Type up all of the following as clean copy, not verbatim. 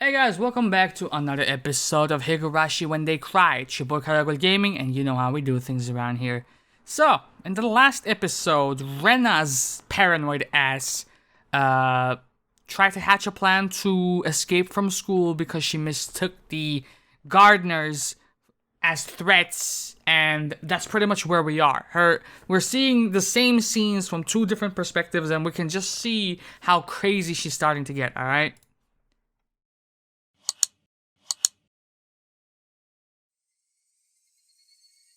Hey guys, welcome back to another episode of Higurashi When They Cry. It's your boy Karagol Gaming, and you know how we do things around here. So, in the last episode, Rena's paranoid ass tried to hatch a plan to escape from school because she mistook the gardeners as threats, and that's pretty much where we are. We're seeing the same scenes from two different perspectives, and we can just see how crazy she's starting to get, alright?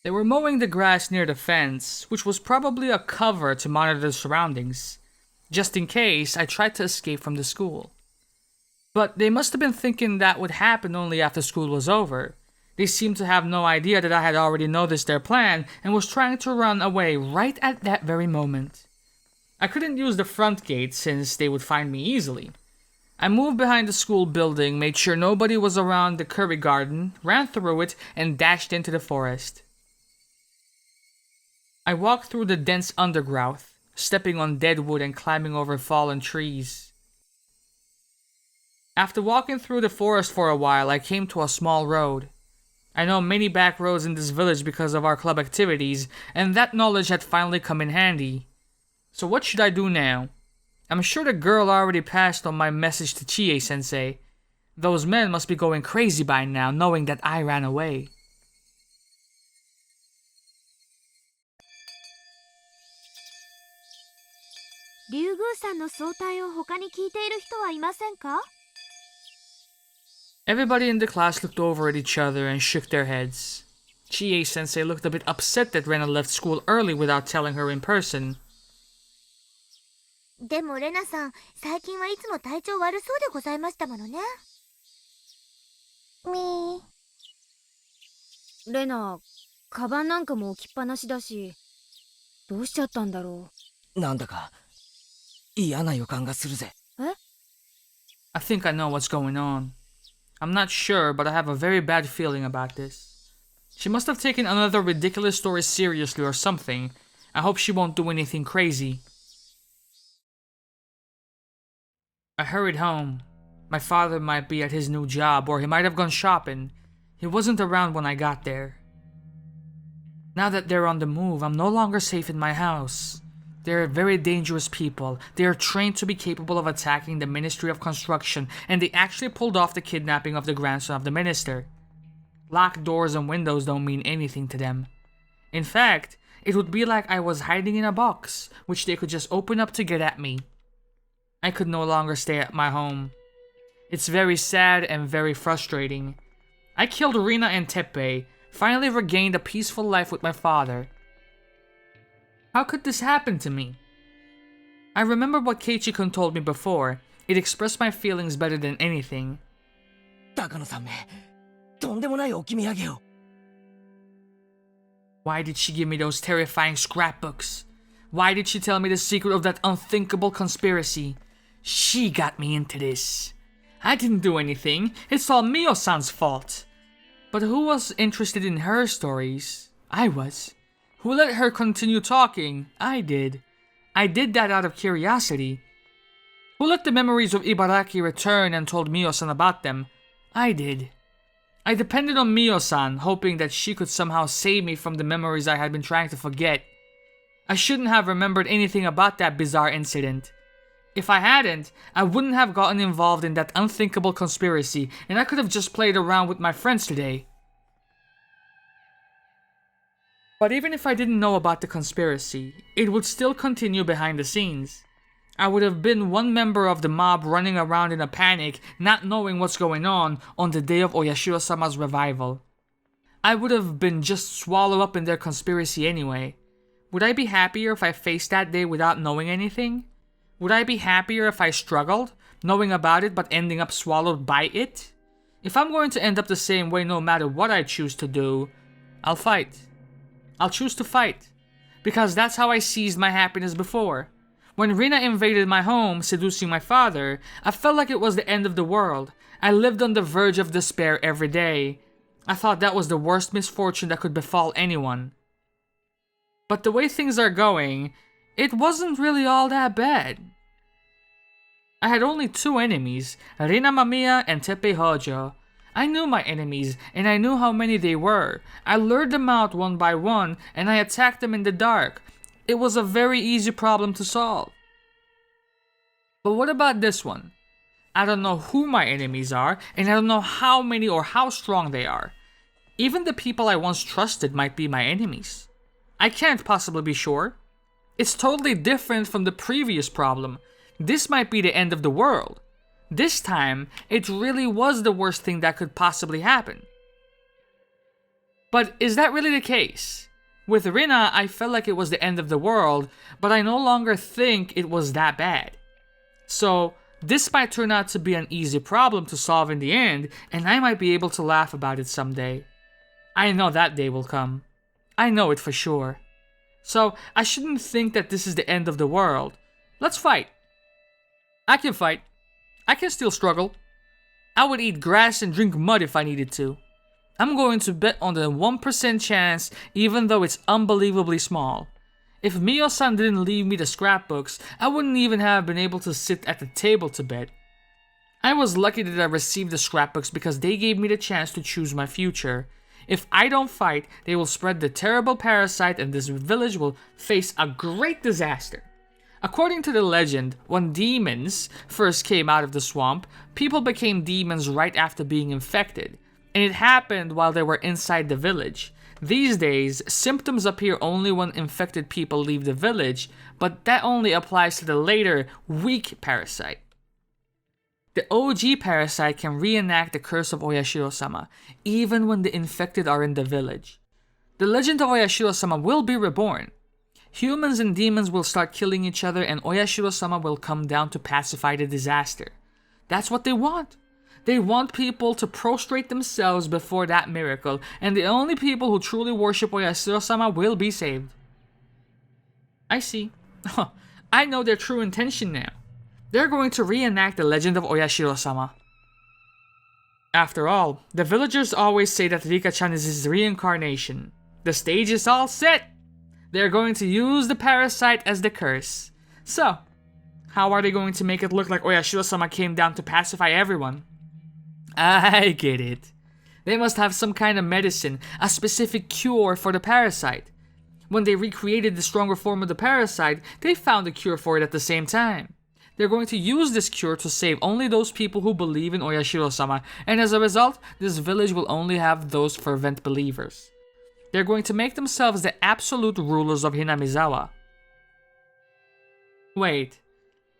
They were mowing the grass near the fence, which was probably a cover to monitor the surroundings, just in case I tried to escape from the school. But they must have been thinking that would happen only after school was over. They seemed to have no idea that I had already noticed their plan and was trying to run away right at that very moment. I couldn't use the front gate since they would find me easily. I moved behind the school building, made sure nobody was around the curry garden, ran through it, and dashed into the forest. I walked through the dense undergrowth, stepping on dead wood and climbing over fallen trees. After walking through the forest for a while, I came to a small road. I know many back roads in this village because of our club activities, and that knowledge had finally come in handy. So what should I do now? I'm sure the girl already passed on my message to Chie-sensei. Those men must be going crazy by now, knowing that I ran away. Everybody in the class looked over at each other and shook their heads. Chie-sensei looked a bit upset that Rena left school early without telling her in person. でもレナさん、最近はいつも体調悪そうでございましたものね。みー。レナ、カバンなんかも置きっぱなしだし、どうしちゃったんだろう。なんだか嫌な予感がするぜ。I think I know what's going on. I'm not sure, but I have a very bad feeling about this. She must have taken another ridiculous story seriously or something. I hope she won't do anything crazy. I hurried home. My father might be at his new job, or he might have gone shopping. He wasn't around when I got there. Now that they're on the move, I'm no longer safe in my house. They're very dangerous people. They are trained to be capable of attacking the Ministry of Construction, and they actually pulled off the kidnapping of the grandson of the minister. Locked doors and windows don't mean anything to them. In fact, it would be like I was hiding in a box, which they could just open up to get at me. I could no longer stay at my home. It's very sad and very frustrating. I killed Rina and Teppei, finally regained a peaceful life with my father. How could this happen to me? I remember what Keiichi-kun told me before. It expressed my feelings better than anything. 高野さんめ、とんでもない置き土産を。Why did she give me those terrifying scrapbooks? Why did she tell me the secret of that unthinkable conspiracy? She got me into this. I didn't do anything. It's all Mio-san's fault. But who was interested in her stories? I was. Who let her continue talking? I did. I did that out of curiosity. Who let the memories of Ibaraki return and told Mio-san about them? I did. I depended on Mio-san, hoping that she could somehow save me from the memories I had been trying to forget. I shouldn't have remembered anything about that bizarre incident. If I hadn't, I wouldn't have gotten involved in that unthinkable conspiracy, and I could have just played around with my friends today. But even if I didn't know about the conspiracy, it would still continue behind the scenes. I would have been one member of the mob running around in a panic, not knowing what's going on the day of Oyashiro-sama's revival. I would have been just swallowed up in their conspiracy anyway. Would I be happier if I faced that day without knowing anything? Would I be happier if I struggled, knowing about it but ending up swallowed by it? If I'm going to end up the same way no matter what I choose to do, I'll fight. I'll choose to fight. Because that's how I seized my happiness before. When Rina invaded my home, seducing my father, I felt like it was the end of the world. I lived on the verge of despair every day. I thought that was the worst misfortune that could befall anyone. But the way things are going, it wasn't really all that bad. I had only two enemies, Rina Mamiya and Teppei Hojo. I knew my enemies, and I knew how many they were. I lured them out one by one, and I attacked them in the dark. It was a very easy problem to solve. But what about this one? I don't know who my enemies are, and I don't know how many or how strong they are. Even the people I once trusted might be my enemies. I can't possibly be sure. It's totally different from the previous problem. This might be the end of the world. This time, it really was the worst thing that could possibly happen. But is that really the case? With Rina, I felt like it was the end of the world, but I no longer think it was that bad. So, this might turn out to be an easy problem to solve in the end, and I might be able to laugh about it someday. I know that day will come. I know it for sure. So, I shouldn't think that this is the end of the world. Let's fight. I can fight. I can still struggle. I would eat grass and drink mud if I needed to. I'm going to bet on the 1% chance, even though it's unbelievably small. If Mio-san didn't leave me the scrapbooks, I wouldn't even have been able to sit at the table to bet. I was lucky that I received the scrapbooks because they gave me the chance to choose my future. If I don't fight, they will spread the terrible parasite and this village will face a great disaster. According to the legend, when demons first came out of the swamp, people became demons right after being infected, and it happened while they were inside the village. These days, symptoms appear only when infected people leave the village, but that only applies to the later, weak parasite. The OG parasite can reenact the curse of Oyashiro-sama, even when the infected are in the village. The legend of Oyashiro-sama will be reborn. Humans and demons will start killing each other and Oyashiro-sama will come down to pacify the disaster. That's what they want. They want people to prostrate themselves before that miracle, and the only people who truly worship Oyashiro-sama will be saved. I see. I know their true intention now. They're going to reenact the legend of Oyashiro-sama. After all, the villagers always say that Rika-chan is his reincarnation. The stage is all set! They're going to use the parasite as the curse. So, how are they going to make it look like Oyashiro-sama came down to pacify everyone? I get it. They must have some kind of medicine, a specific cure for the parasite. When they recreated the stronger form of the parasite, they found a cure for it at the same time. They're going to use this cure to save only those people who believe in Oyashiro-sama, and as a result, this village will only have those fervent believers. They're going to make themselves the absolute rulers of Hinamizawa. Wait,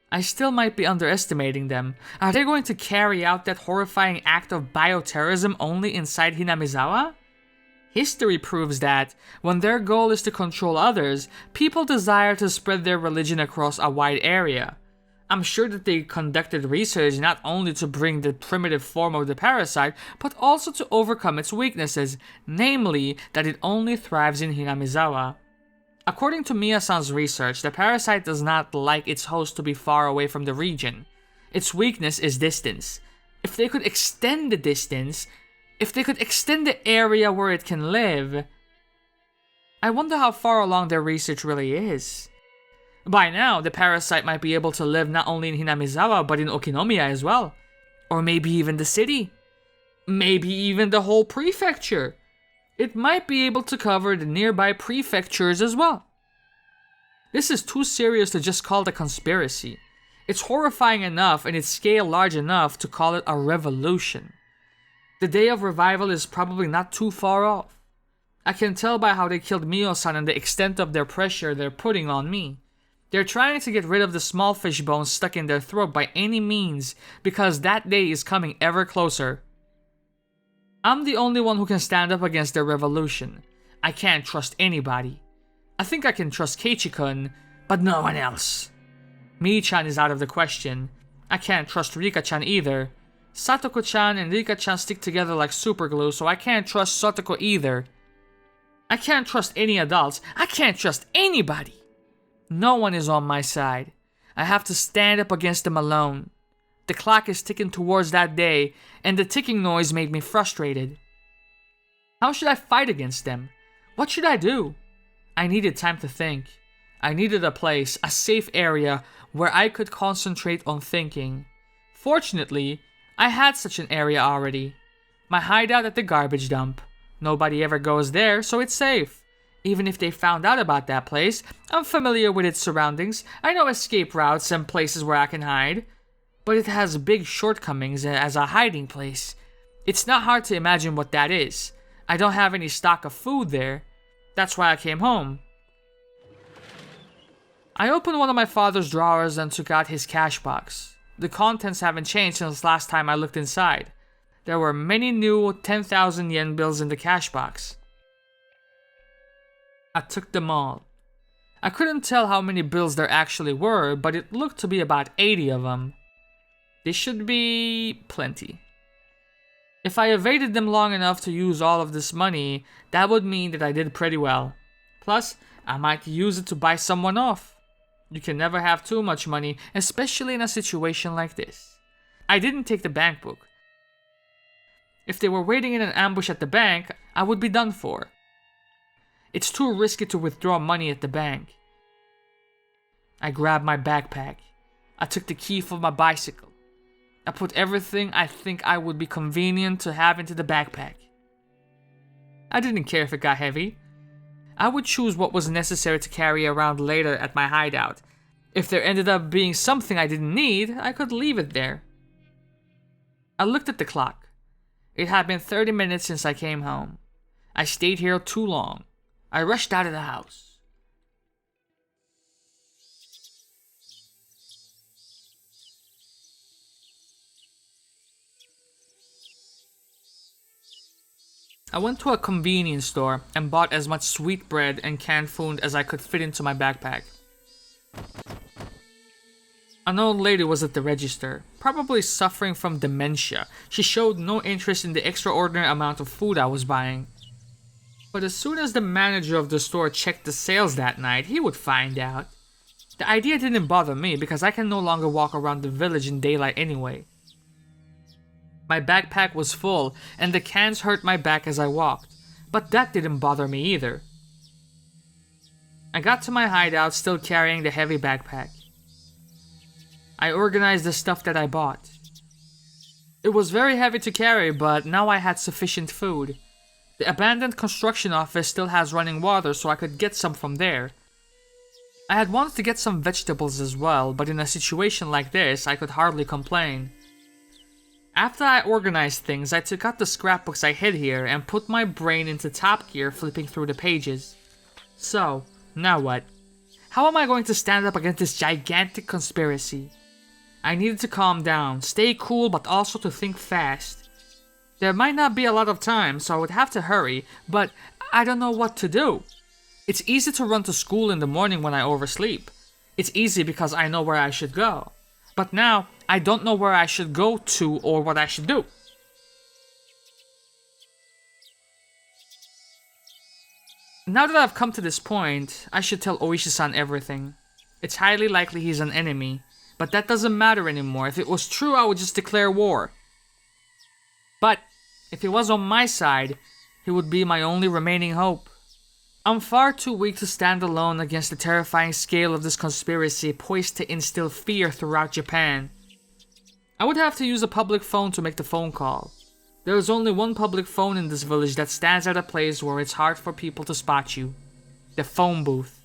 I still might be underestimating them. Are they going to carry out that horrifying act of bioterrorism only inside Hinamizawa? History proves that, when their goal is to control others, people desire to spread their religion across a wide area. I'm sure that they conducted research not only to bring the primitive form of the parasite, but also to overcome its weaknesses, namely that it only thrives in Hinamizawa. According to Miya-san's research, the parasite does not like its host to be far away from the region. Its weakness is distance. If they could extend the distance, if they could extend the area where it can live, I wonder how far along their research really is. By now, the parasite might be able to live not only in Hinamizawa, but in Okinomiya as well. Or maybe even the city. Maybe even the whole prefecture. It might be able to cover the nearby prefectures as well. This is too serious to just call it a conspiracy. It's horrifying enough and its scale large enough to call it a revolution. The day of revival is probably not too far off. I can tell by how they killed Mio-san and the extent of their pressure they're putting on me. They're trying to get rid of the small fish bones stuck in their throat by any means, because that day is coming ever closer. I'm the only one who can stand up against their revolution. I can't trust anybody. I think I can trust Keiichi-kun, but no one else. Mii-chan is out of the question. I can't trust Rika-chan either. Satoko-chan and Rika-chan stick together like superglue, so I can't trust Satoko either. I can't trust any adults. I can't trust anybody. No one is on my side. I have to stand up against them alone. The clock is ticking towards that day, and the ticking noise made me frustrated. How should I fight against them? What should I do? I needed time to think. I needed a place, a safe area where I could concentrate on thinking. Fortunately, I had such an area already. My hideout at the garbage dump. Nobody ever goes there, so it's safe. Even if they found out about that place, I'm familiar with its surroundings. I know escape routes and places where I can hide. But it has big shortcomings as a hiding place. It's not hard to imagine what that is. I don't have any stock of food there. That's why I came home. I opened one of my father's drawers and took out his cash box. The contents haven't changed since last time I looked inside. There were many new 10,000 yen bills in the cash box. I took them all. I couldn't tell how many bills there actually were, but it looked to be about 80 of them. This should be plenty. If I evaded them long enough to use all of this money, that would mean that I did pretty well. Plus, I might use it to buy someone off. You can never have too much money, especially in a situation like this. I didn't take the bank book. If they were waiting in an ambush at the bank, I would be done for. It's too risky to withdraw money at the bank. I grabbed my backpack. I took the key for my bicycle. I put everything I think I would be convenient to have into the backpack. I didn't care if it got heavy. I would choose what was necessary to carry around later at my hideout. If there ended up being something I didn't need, I could leave it there. I looked at the clock. It had been 30 minutes since I came home. I stayed here too long. I rushed out of the house. I went to a convenience store and bought as much sweet bread and canned food as I could fit into my backpack. An old lady was at the register, probably suffering from dementia. She showed no interest in the extraordinary amount of food I was buying. But as soon as the manager of the store checked the sales that night, he would find out. The idea didn't bother me because I can no longer walk around the village in daylight anyway. My backpack was full, and the cans hurt my back as I walked, but that didn't bother me either. I got to my hideout still carrying the heavy backpack. I organized the stuff that I bought. It was very heavy to carry, but now I had sufficient food. The abandoned construction office still has running water, so I could get some from there. I had wanted to get some vegetables as well, but in a situation like this, I could hardly complain. After I organized things, I took out the scrapbooks I hid here and put my brain into top gear flipping through the pages. So, now what? How am I going to stand up against this gigantic conspiracy? I needed to calm down, stay cool, but also to think fast. There might not be a lot of time, so I would have to hurry, but I don't know what to do. It's easy to run to school in the morning when I oversleep. It's easy because I know where I should go. But now, I don't know where I should go to or what I should do. Now that I've come to this point, I should tell Oishi-san everything. It's highly likely he's an enemy, but that doesn't matter anymore. If it was true, I would just declare war. But if he was on my side, he would be my only remaining hope. I'm far too weak to stand alone against the terrifying scale of this conspiracy poised to instill fear throughout Japan. I would have to use a public phone to make the phone call. There is only one public phone in this village that stands at a place where it's hard for people to spot you. The phone booth.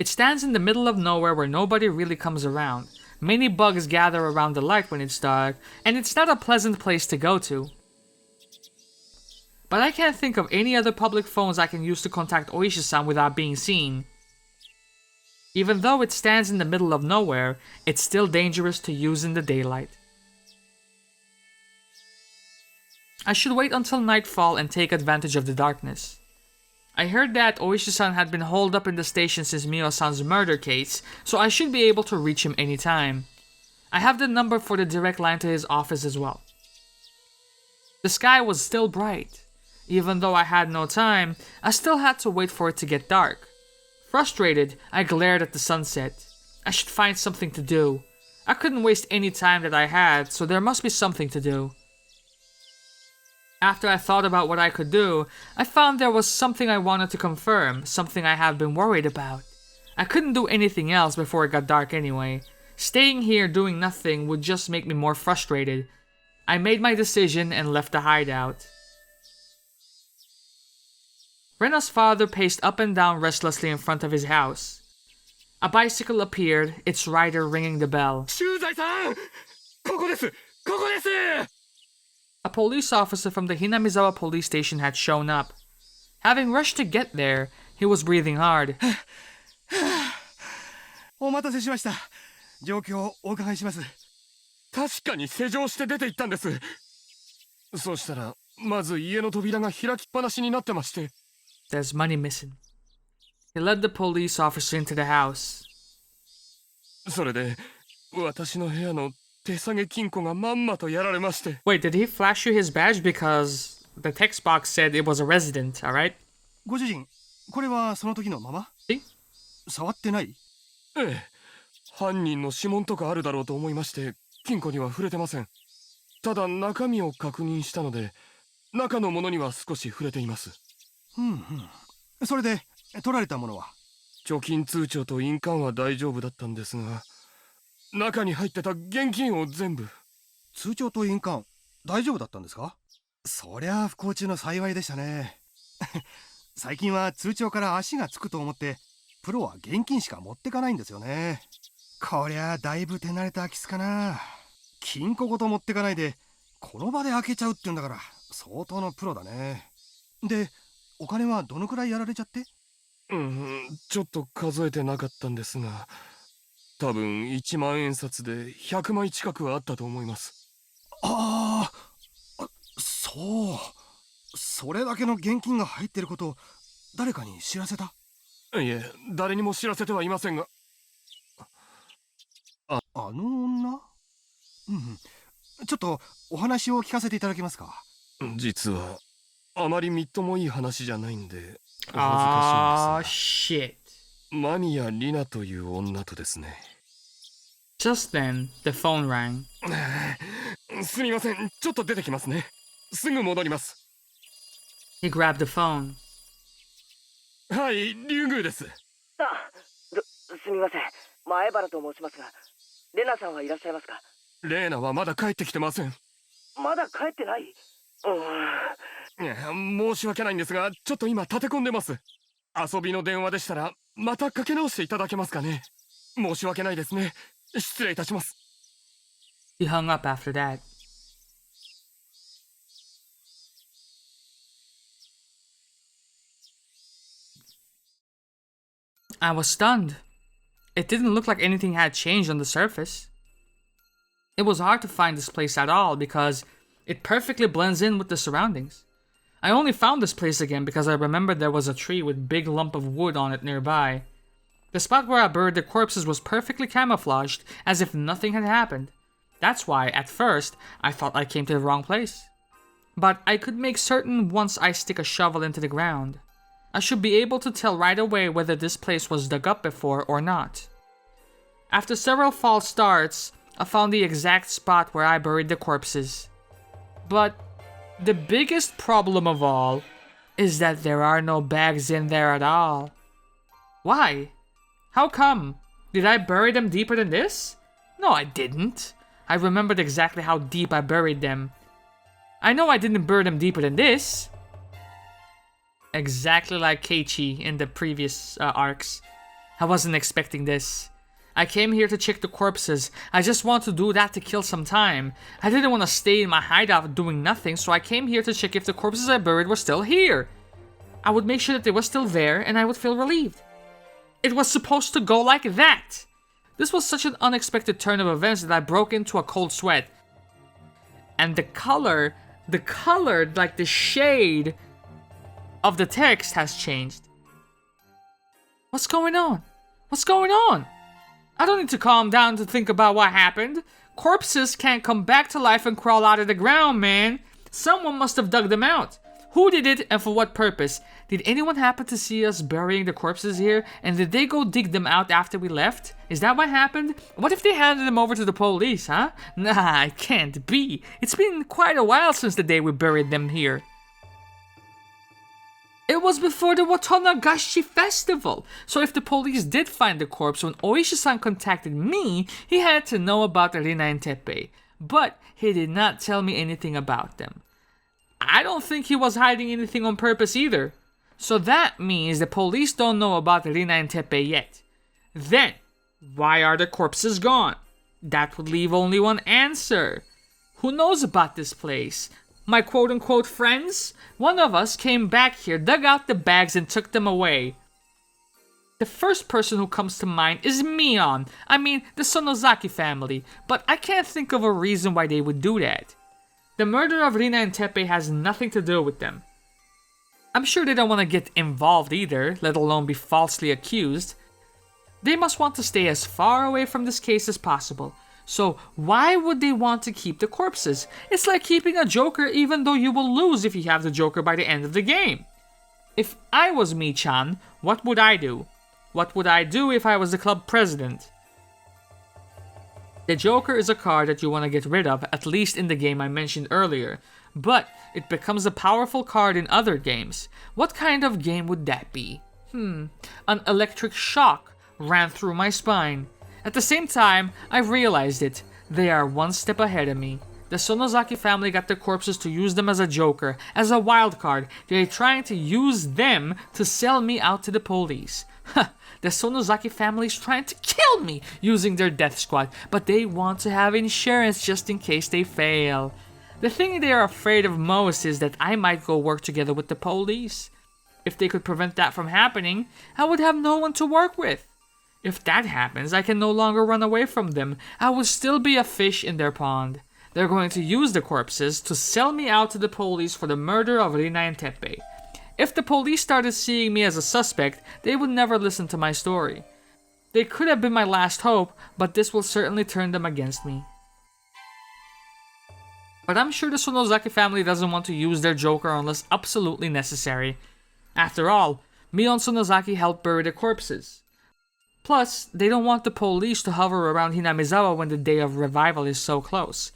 It stands in the middle of nowhere where nobody really comes around. Many bugs gather around the light when it's dark, and it's not a pleasant place to go to. But I can't think of any other public phones I can use to contact Oishi-san without being seen. Even though it stands in the middle of nowhere, it's still dangerous to use in the daylight. I should wait until nightfall and take advantage of the darkness. I heard that Oishi-san had been holed up in the station since Mio-san's murder case, so I should be able to reach him anytime. I have the number for the direct line to his office as well. The sky was still bright. Even though I had no time, I still had to wait for it to get dark. Frustrated, I glared at the sunset. I should find something to do. I couldn't waste any time that I had, so there must be something to do. After I thought about what I could do, I found there was something I wanted to confirm, something I have been worried about. I couldn't do anything else before it got dark anyway. Staying here doing nothing would just make me more frustrated. I made my decision and left the hideout. Rena's father paced up and down restlessly in front of his house. A bicycle appeared, its rider ringing the bell. 駐在さん、ここです。ここです。 A police officer from the Hinamizawa police station had shown up. Having rushed to get there, he was breathing hard. お待たせしました。状況をお伺いします。確かに施錠して出て行ったんです。そうしたら、まず家の扉が開きっぱなしになってまして。 There's money missing. He led the police officer into the house. それで、私の部屋の手提げ金庫がまんまとやられまして。 Wait, did he flash you his badge? Because the text box said it was a resident, alright? ご主人、これはその時のまま？え？触ってない？ええ。犯人の指紋とかあるだろうと思いまして、金庫には触れてません。ただ中身を確認したので、中のものには少し触れています。それで、取られたものは？貯金通帳と印鑑は大丈夫だったんですが、中に入ってた現金を全部。通帳と印鑑、大丈夫だったんですか？そりゃあ不幸中の幸いでしたね。最近は通帳から足がつくと思って、プロは現金しか持ってかないんですよね。こりゃあだいぶ手慣れた空き巣かな。金庫ごと持ってかないで、この場で開けちゃうって言うんだから、相当のプロだね。で、お金はどのくらいやられちゃって？ちょっと数えてなかったんですが、多分1万円札で100枚近くはあったと思います。そう。それだけの現金が入ってることを誰かに知らせた？いえ、誰にも知らせてはいませんが。あの女？ちょっとお話を聞かせていただけますか？実はあまりみっともいい話じゃないんでお恥ずかしいんですが。shit. マミヤ・リナという女とですね。Just then, the phone rang. すみません、ちょっと出てきますね。すぐ戻ります。He grabbed the phone. はい、リュウグウです。すみません、前原と申しますが、レナさんはいらっしゃいますか？レーナはまだ帰ってきてません。まだ帰ってない？いや、申し訳ないんですが、ちょっと今立て込んでます。遊びの電話でしたらまたかけ直していただけますかね。申し訳ないですね。失礼いたします。 He hung up after that. I was stunned. It didn't look like anything had changed on the surface. It was hard to find this place at all because it perfectly blends in with the surroundings. I only found this place again because I remembered there was a tree with big lump of wood on it nearby. The spot where I buried the corpses was perfectly camouflaged as if nothing had happened. That's why, at first, I thought I came to the wrong place. But I could make certain once I stick a shovel into the ground. I should be able to tell right away whether this place was dug up before or not. After several false starts, I found the exact spot where I buried the corpses. But the biggest problem of all is that there are no bags in there at all. Why? How come? Did I bury them deeper than this? No, I didn't. I remembered exactly how deep I buried them. I know I didn't bury them deeper than this. Exactly like Keiichi in the previous arcs. I wasn't expecting this. I came here to check the corpses. I just want to do that to kill some time. I didn't want to stay in my hideout doing nothing, so I came here to check if the corpses I buried were still here. I would make sure that they were still there, and I would feel relieved. It was supposed to go like that! This was such an unexpected turn of events that I broke into a cold sweat. And the color, like the shade of the text has changed. What's going on? What's going on? I don't need to calm down to think about what happened. Corpses can't come back to life and crawl out of the ground, man. Someone must have dug them out. Who did it and for what purpose? Did anyone happen to see us burying the corpses here, and did they go dig them out after we left? Is that what happened? What if they handed them over to the police, huh? Nah, it can't be. It's been quite a while since the day we buried them here. It was before the Watonagashi festival, so if the police did find the corpse when Oishi-san contacted me, he had to know about the Rina and Teppei, but he did not tell me anything about them. I don't think he was hiding anything on purpose either, so that means the police don't know about the Rina and Teppei yet. Then, why are the corpses gone? That would leave only one answer. Who knows about this place? My quote-unquote friends? One of us came back here, dug out the bags, and took them away. The first person who comes to mind is Mion. I mean, the Sonozaki family, but I can't think of a reason why they would do that. The murder of Rina and Teppei has nothing to do with them. I'm sure they don't want to get involved either, let alone be falsely accused. They must want to stay as far away from this case as possible. So why would they want to keep the corpses? It's like keeping a joker even though you will lose if you have the joker by the end of the game. If I was Mi-chan, what would I do? What would I do if I was the club president? The joker is a card that you want to get rid of, at least in the game I mentioned earlier. But it becomes a powerful card in other games. What kind of game would that be? An electric shock ran through my spine. At the same time, I realized it. They are one step ahead of me. The Sonozaki family got the corpses to use them as a joker, as a wild card. They're trying to use them to sell me out to the police. The Sonozaki family is trying to kill me using their death squad, but they want to have insurance just in case they fail. The thing they are afraid of most is that I might go work together with the police. If they could prevent that from happening, I would have no one to work with. If that happens, I can no longer run away from them. I will still be a fish in their pond. They're going to use the corpses to sell me out to the police for the murder of Rina and Teppei. If the police started seeing me as a suspect, they would never listen to my story. They could have been my last hope, but this will certainly turn them against me. But I'm sure the Sonozaki family doesn't want to use their joker unless absolutely necessary. After all, Mion Sonozaki helped bury the corpses. Plus, they don't want the police to hover around Hinamizawa when the day of revival is so close.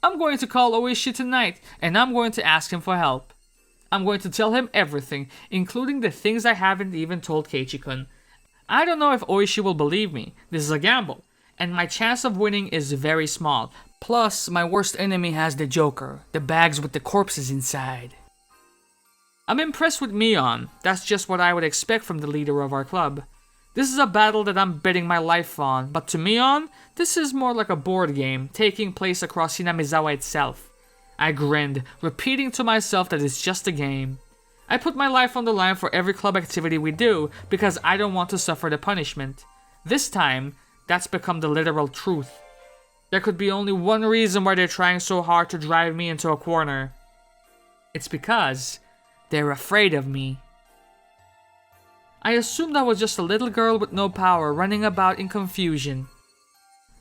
I'm going to call Oishi tonight, and I'm going to ask him for help. I'm going to tell him everything, including the things I haven't even told Keiichi-kun. I don't know if Oishi will believe me. This is a gamble, and my chance of winning is very small. Plus, my worst enemy has the joker, the bags with the corpses inside. I'm impressed with Mion. That's just what I would expect from the leader of our club. This is a battle that I'm betting my life on, but to Mion, this is more like a board game, taking place across Hinamizawa itself. I grinned, repeating to myself that it's just a game. I put my life on the line for every club activity we do, because I don't want to suffer the punishment. This time, that's become the literal truth. There could be only one reason why they're trying so hard to drive me into a corner. It's because they're afraid of me. I assumed I was just a little girl with no power running about in confusion.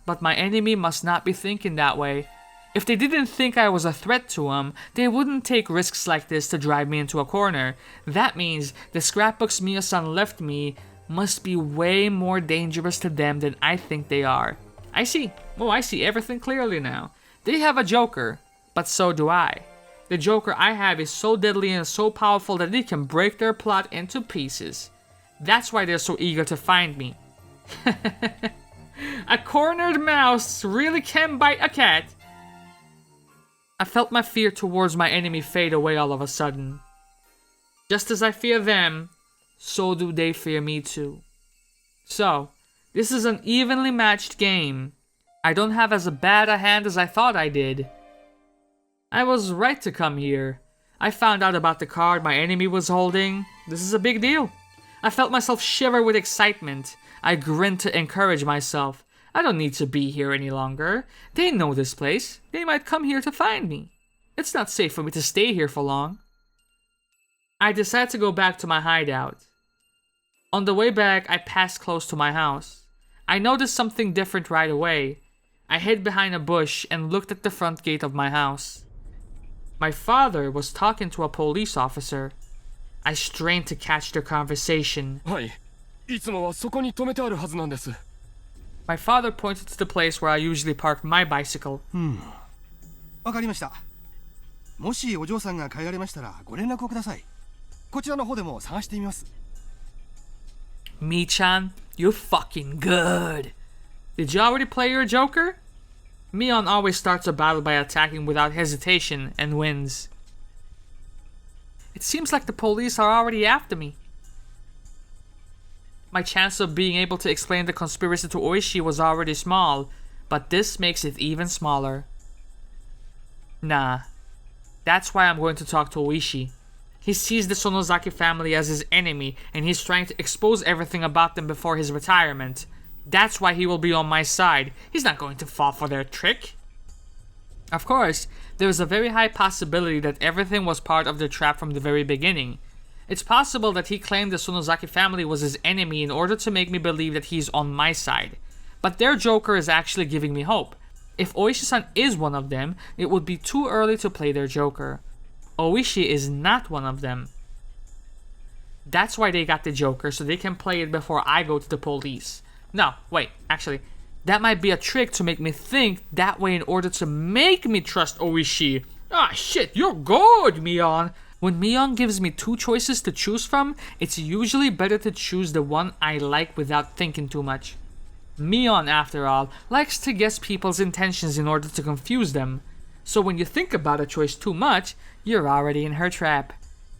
But my enemy must not be thinking that way. If they didn't think I was a threat to them, they wouldn't take risks like this to drive me into a corner. That means the scrapbooks Miya-san left me must be way more dangerous to them than I think they are. I see. Oh, I see everything clearly now. They have a joker, but so do I. The joker I have is so deadly and so powerful that it can break their plot into pieces. That's why they're so eager to find me. A cornered mouse really can bite a cat. I felt my fear towards my enemy fade away all of a sudden. Just as I fear them, so do they fear me too. So, this is an evenly matched game. I don't have as bad a hand as I thought I did. I was right to come here. I found out about the card my enemy was holding. This is a big deal. I felt myself shiver with excitement. I grinned to encourage myself. I don't need to be here any longer. They know this place. They might come here to find me. It's not safe for me to stay here for long. I decided to go back to my hideout. On the way back, I passed close to my house. I noticed something different right away. I hid behind a bush and looked at the front gate of my house. My father was talking to a police officer. I strained to catch their conversation. はい。いつもはそこに止めてあるはずなんです。My father pointed to the place where I usually park my bicycle. わかりました。もしお嬢さんが帰られましたらご連絡をください。こちらの方でも探してみます。Mi-chan, you're fucking good. Did you already play your Joker? Mion always starts a battle by attacking without hesitation and wins. It seems like the police are already after me. My chance of being able to explain the conspiracy to Oishi was already small, but this makes it even smaller. Nah. That's why I'm going to talk to Oishi. He sees the Sonozaki family as his enemy, and he's trying to expose everything about them before his retirement. That's why he will be on my side. He's not going to fall for their trick. Of course, there is a very high possibility that everything was part of the trap from the very beginning. It's possible that he claimed the Sonozaki family was his enemy in order to make me believe that he's on my side. But their Joker is actually giving me hope. If Oishi-san is one of them, it would be too early to play their Joker. Oishi is not one of them. That's why they got the Joker, so they can play it before I go to the police. No, wait, actually, that might be a trick to make me think that way in order to make me trust Oishi. Ah, shit, you're good, Mion. When Mion gives me two choices to choose from, it's usually better to choose the one I like without thinking too much. Mion, after all, likes to guess people's intentions in order to confuse them. So when you think about a choice too much, you're already in her trap.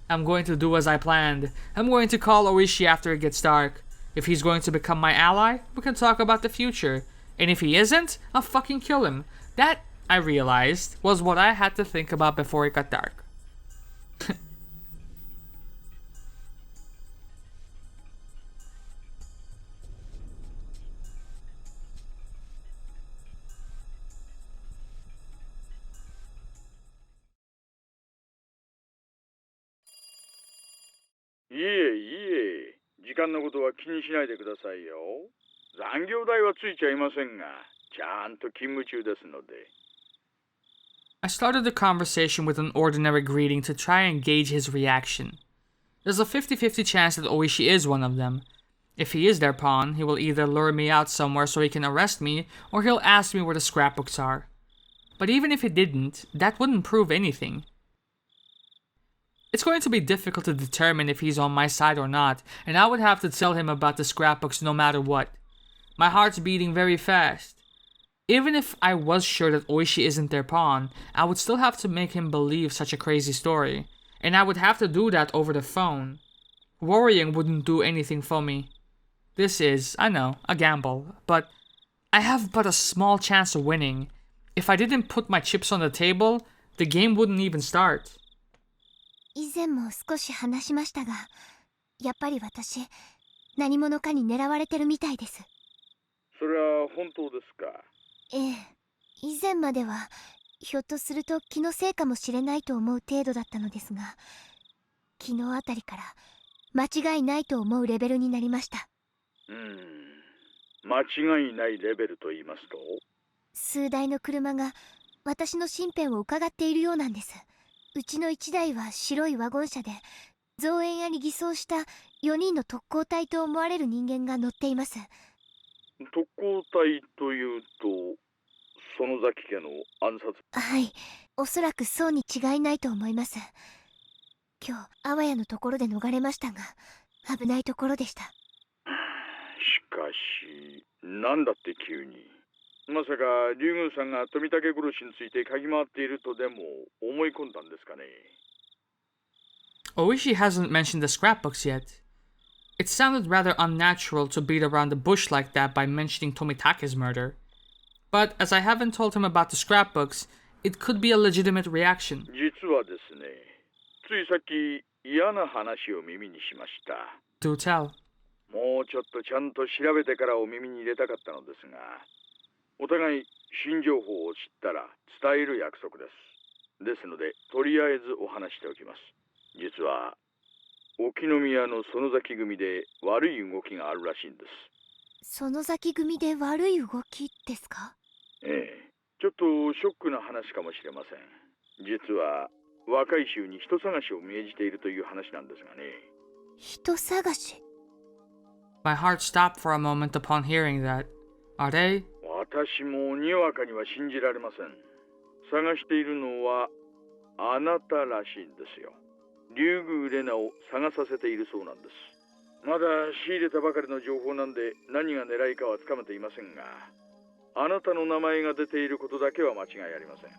I'm going to do as I planned. I'm going to call Oishi after it gets dark. If he's going to become my ally, we can talk about the future. And if he isn't, I'll fucking kill him. That, I realized, was what I had to think about before it got dark. Iえ、時間のことは気にしないでくださいよ。残業代はついちゃいませんが、ちゃんと勤務中ですので。I started the conversation with an ordinary greeting to try and gauge his reaction. There's a 50-50 chance that Oishi is one of them. If he is their pawn, he will either lure me out somewhere so he can arrest me, or he'll ask me where the scrapbooks are. But even if he didn't, that wouldn't prove anything. It's going to be difficult to determine if he's on my side or not, and I would have to tell him about the scrapbooks no matter what. My heart's beating very fast. Even if I was sure that Oishi isn't their pawn, I would still have to make him believe such a crazy story, and I would have to do that over the phone. Worrying wouldn't do anything for me. This is, I know, a gamble, but I have but a small chance of winning. If I didn't put my chips on the table, the game wouldn't even start. 以前も少し話しましたが、やっぱり私、何者かに狙われてるみたいです。それは本当ですか？ええ、以前まではひょっとすると気のせいかもしれないと思う程度だったのですが、昨日あたりから間違いないと思うレベルになりました。間違いないレベルと言いますと？数台の車が私の身辺を伺っているようなんです。うちの1台は白いワゴン車で、造園屋に偽装した4人の特攻隊と思われる人間が乗っています。特攻隊というと、園崎家の暗殺？はい、おそらくそうに違いないと思います。今日、あわやのところで逃れましたが、危ないところでした。しかし、なんだって急に。まさか竜宮さんが富武殺しについて嗅ぎ回っているとでも思い込んだんですかね。Oishi hasn't mentioned the scrapbooks yet. It sounded rather unnatural to beat around the bush like that by mentioning Tomitake's murder. But as I haven't told him about the scrapbooks, it could be a legitimate reaction. 実はですね、ついさっき嫌な話を耳にしました。Do tell. もうちょっとちゃんと調べてからお耳に入れたかったのですが、お互い新情報を知ったら伝える約束です。ですので、とりあえずお話しておきます。実は、沖宮の園崎組で悪い動きがあるらしいんです。園崎組で悪い動きですか？ええ、ちょっとショックな話かもしれません。実は、若い衆に人探しを命じているという話なんですがね。人探し。 My heart stopped for a moment upon hearing that. Are they? 私もにわかには信じられません。探しているのはあなたらしいんですよ。竜宮レナを探させているそうなんです。まだ仕入れたばかりの情報なんで何が狙いかはつかめていませんが、あなたの名前が出ていることだけは間違いありません。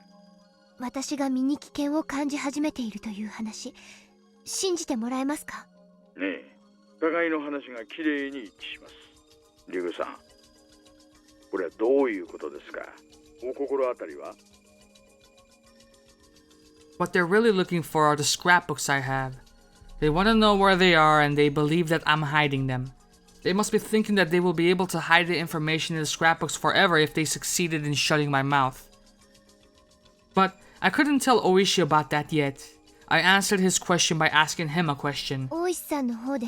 私が身に危険を感じ始めているという話、信じてもらえますか？ねえ、互いの話がきれいに一致します。竜宮さん、これはどういうことですか？お心当たりは？ What they're really looking for are the scrapbooks I have. They want to know where they are and they believe that I'm hiding them. They must be thinking that they will be able to hide the information in the scrapbooks forever if they succeeded in shutting my mouth. But I couldn't tell Oishi about that yet. I answered his question by asking him a question. 大石さんの方で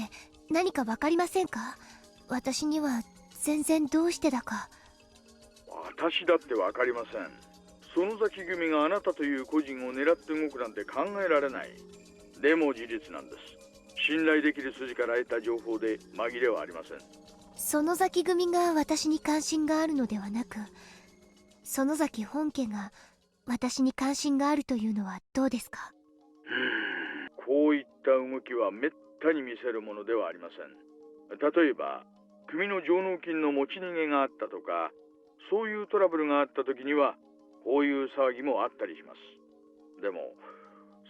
何かわかりませんか？私には全然どうしてだか。私だってわかりません。園崎組があなたという個人を狙って動くなんて考えられない。でも事実なんです。信頼できる筋から得た情報で紛れはありません。園崎組が私に関心があるのではなく、園崎本家が私に関心があるというのはどうですか？こういった動きはめったに見せるものではありません。例えば組の上納金の持ち逃げがあったとか、そういうトラブルがあった時にはこういう騒ぎもあったりします。でも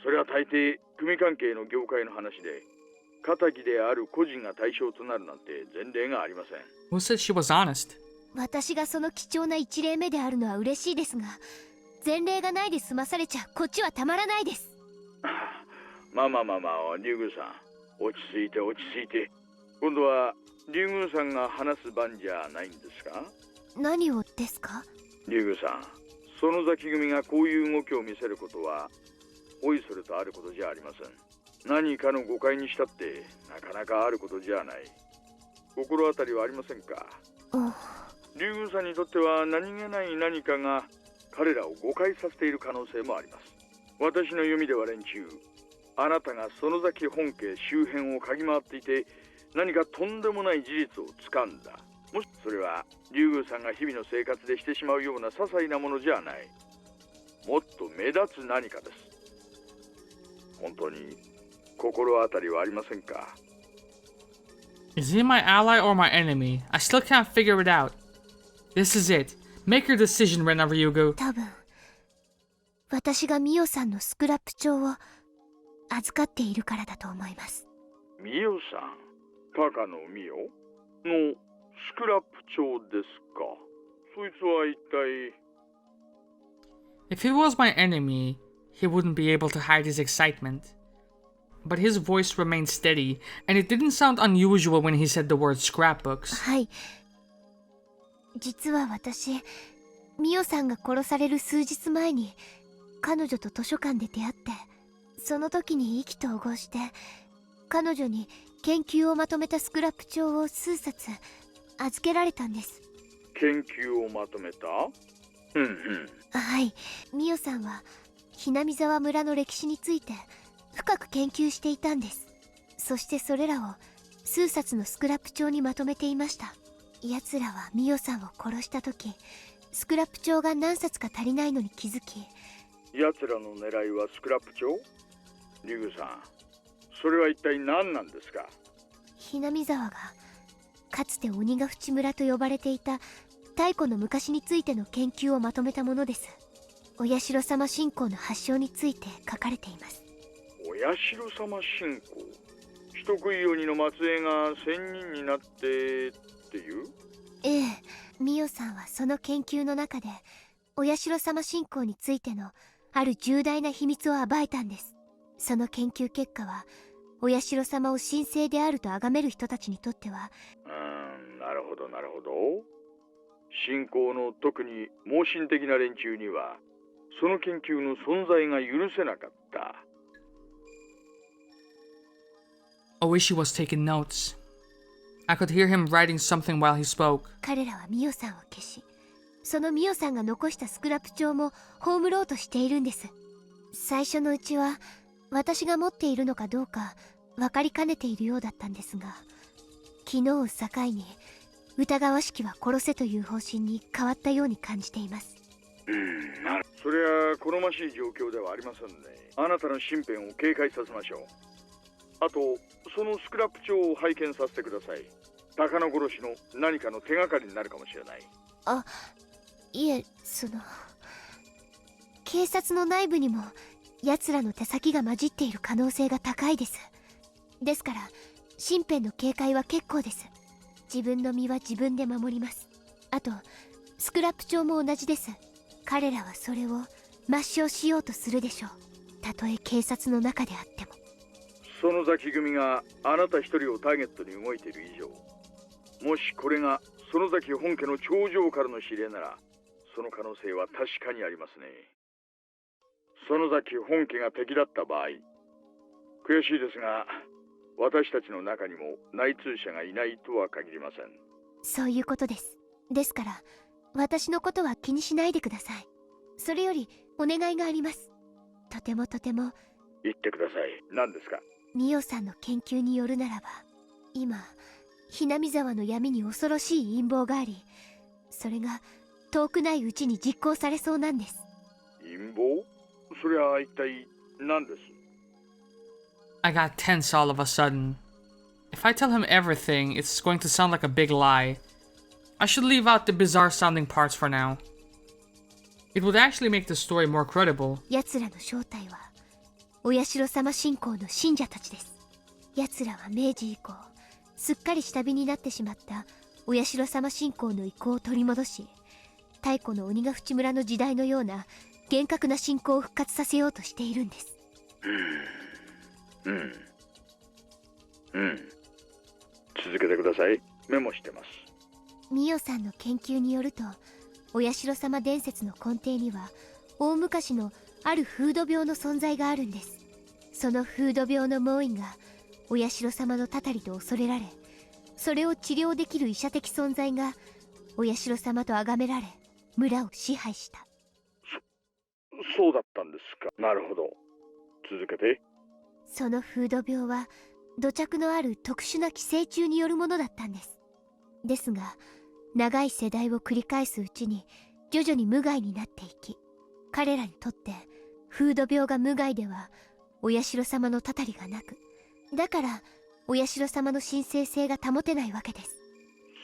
それは大抵組関係の業界の話で、仇である個人が対象となるなんて前例がありません。 Who said she was honest? 私がその貴重な一例目であるのは嬉しいですが、前例がないで済まされちゃこっちはたまらないです。まあ竜宮さん、落ち着いて落ち着いて。今度は竜宮さんが話す番じゃないんですか？何をですか？竜宮さん、園崎組がこういう動きを見せることはおいそれとあることじゃありません。何かの誤解にしたってなかなかあることじゃない。心当たりはありませんか？竜宮さんにとっては何気ない何かが彼らを誤解させている可能性もあります。私の読みでは連中、あなたが園崎本家周辺を嗅ぎ回っていて、何かとんでもない事実を掴んだ。もしそれは竜宮さんが日々の生活でしてしまうような些細なものじゃない。もっと目立つ何かです。本当に心当たりはありませんか？ Is he my ally or my enemy? I still can't figure it out. This is it. Make your decision, Rena Ryugu. 多分私がミオさんのスクラップ帳を預かっているからだと思います。ミオさん、高野ミオのスクラップ帳ですか？そいつは一体。 If he was my enemy, he wouldn't be able to hide his excitement. But his voice remained steady, and it didn't sound unusual when he said the word scrapbooks. はい。実は私、ミオさんが殺される数日前に彼女と図書館で出会って、その時に意気投合して彼女に研究をまとめたスクラップ帳を数冊預けられたんです。研究をまとめた？はい。ミオさんはHinamizawa村の歴史について深く研究していたんです。そしてそれらを数冊のスクラップ帳にまとめていました。奴らはミオさんを殺した時、スクラップ帳が何冊か足りないのに気づき。奴らの狙いはスクラップ帳？竜宮さん、それは一体何なんですか？Hinamizawaがかつて鬼ヶ淵村と呼ばれていた太古の昔についての研究をまとめたものです。お社様信仰の発祥について書かれています。お社様信仰？人食い鬼の末裔が仙人になってっていう？ええ、ミオさんはその研究の中でお社様信仰についてのある重大な秘密を暴いたんです。その研究結果はお社様を神聖であると崇める人たちにとっては、なるほどなるほど。信仰の特に盲信的な連中にはその研究の存在が許せなかった。Oishi was taking notes. I could hear him writing something while he spoke. 彼らはミオさんを消し、そのミオさんが残したスクラップ帳も葬ろうとしているんです。最初のうちは私が持っているのかどうか分かりかねているようだったんですが、昨日を境に疑わしきは殺せという方針に変わったように感じています。それは好ましい状況ではありませんね。あなたの身辺を警戒させましょう。あとそのスクラップ帳を拝見させてください。高野殺しの何かの手がかりになるかもしれない。あ、いえ、警察の内部にも奴らの手先が混じっている可能性が高いです。ですから身辺の警戒は結構です。自分の身は自分で守ります。あとスクラップ帳も同じです。彼らはそれを抹消しようとするでしょう。たとえ警察の中であっても。園崎組があなた一人をターゲットに動いている以上、もしこれが園崎本家の頂上からの指令なら、その可能性は確かにありますね。園崎本家が敵だった場合、悔しいですが私たちの中にも内通者がいないとは限りません。そういうことです。ですから私のことは気にしないでください。それよりお願いがあります。とても言ってください。何ですか？ミオさんの研究によるならば、今Hinamizawaの闇に恐ろしい陰謀があり、それが遠くないうちに実行されそうなんです。陰謀？それは一体何です？ I got tense all of a sudden. If I tell him everything, it's going to sound like a big lie. I should leave out the bizarre sounding parts for now. It would actually make the story more credible. 奴らの正体はお社様信仰の信者たちです。奴らは明治以降すっかり下火になってしまったお社様信仰の意向を取り戻し、太古の鬼ヶ淵村の時代のような厳格な信仰を復活させようとしているんです。続けてください。メモしてます。ミオさんの研究によると、お社様伝説の根底には大昔のある風土病の存在があるんです。その風土病の猛威がお社様のたたりと恐れられ、それを治療できる医者的存在がお社様と崇められ、村を支配した。そうだったんですか。なるほど。続けて。その風土病は土着のある特殊な寄生虫によるものだったんです。ですが長い世代を繰り返すうちに徐々に無害になっていき、彼らにとって風土病が無害ではお社様のたたりがなく、だからお社様の神聖性が保てないわけです。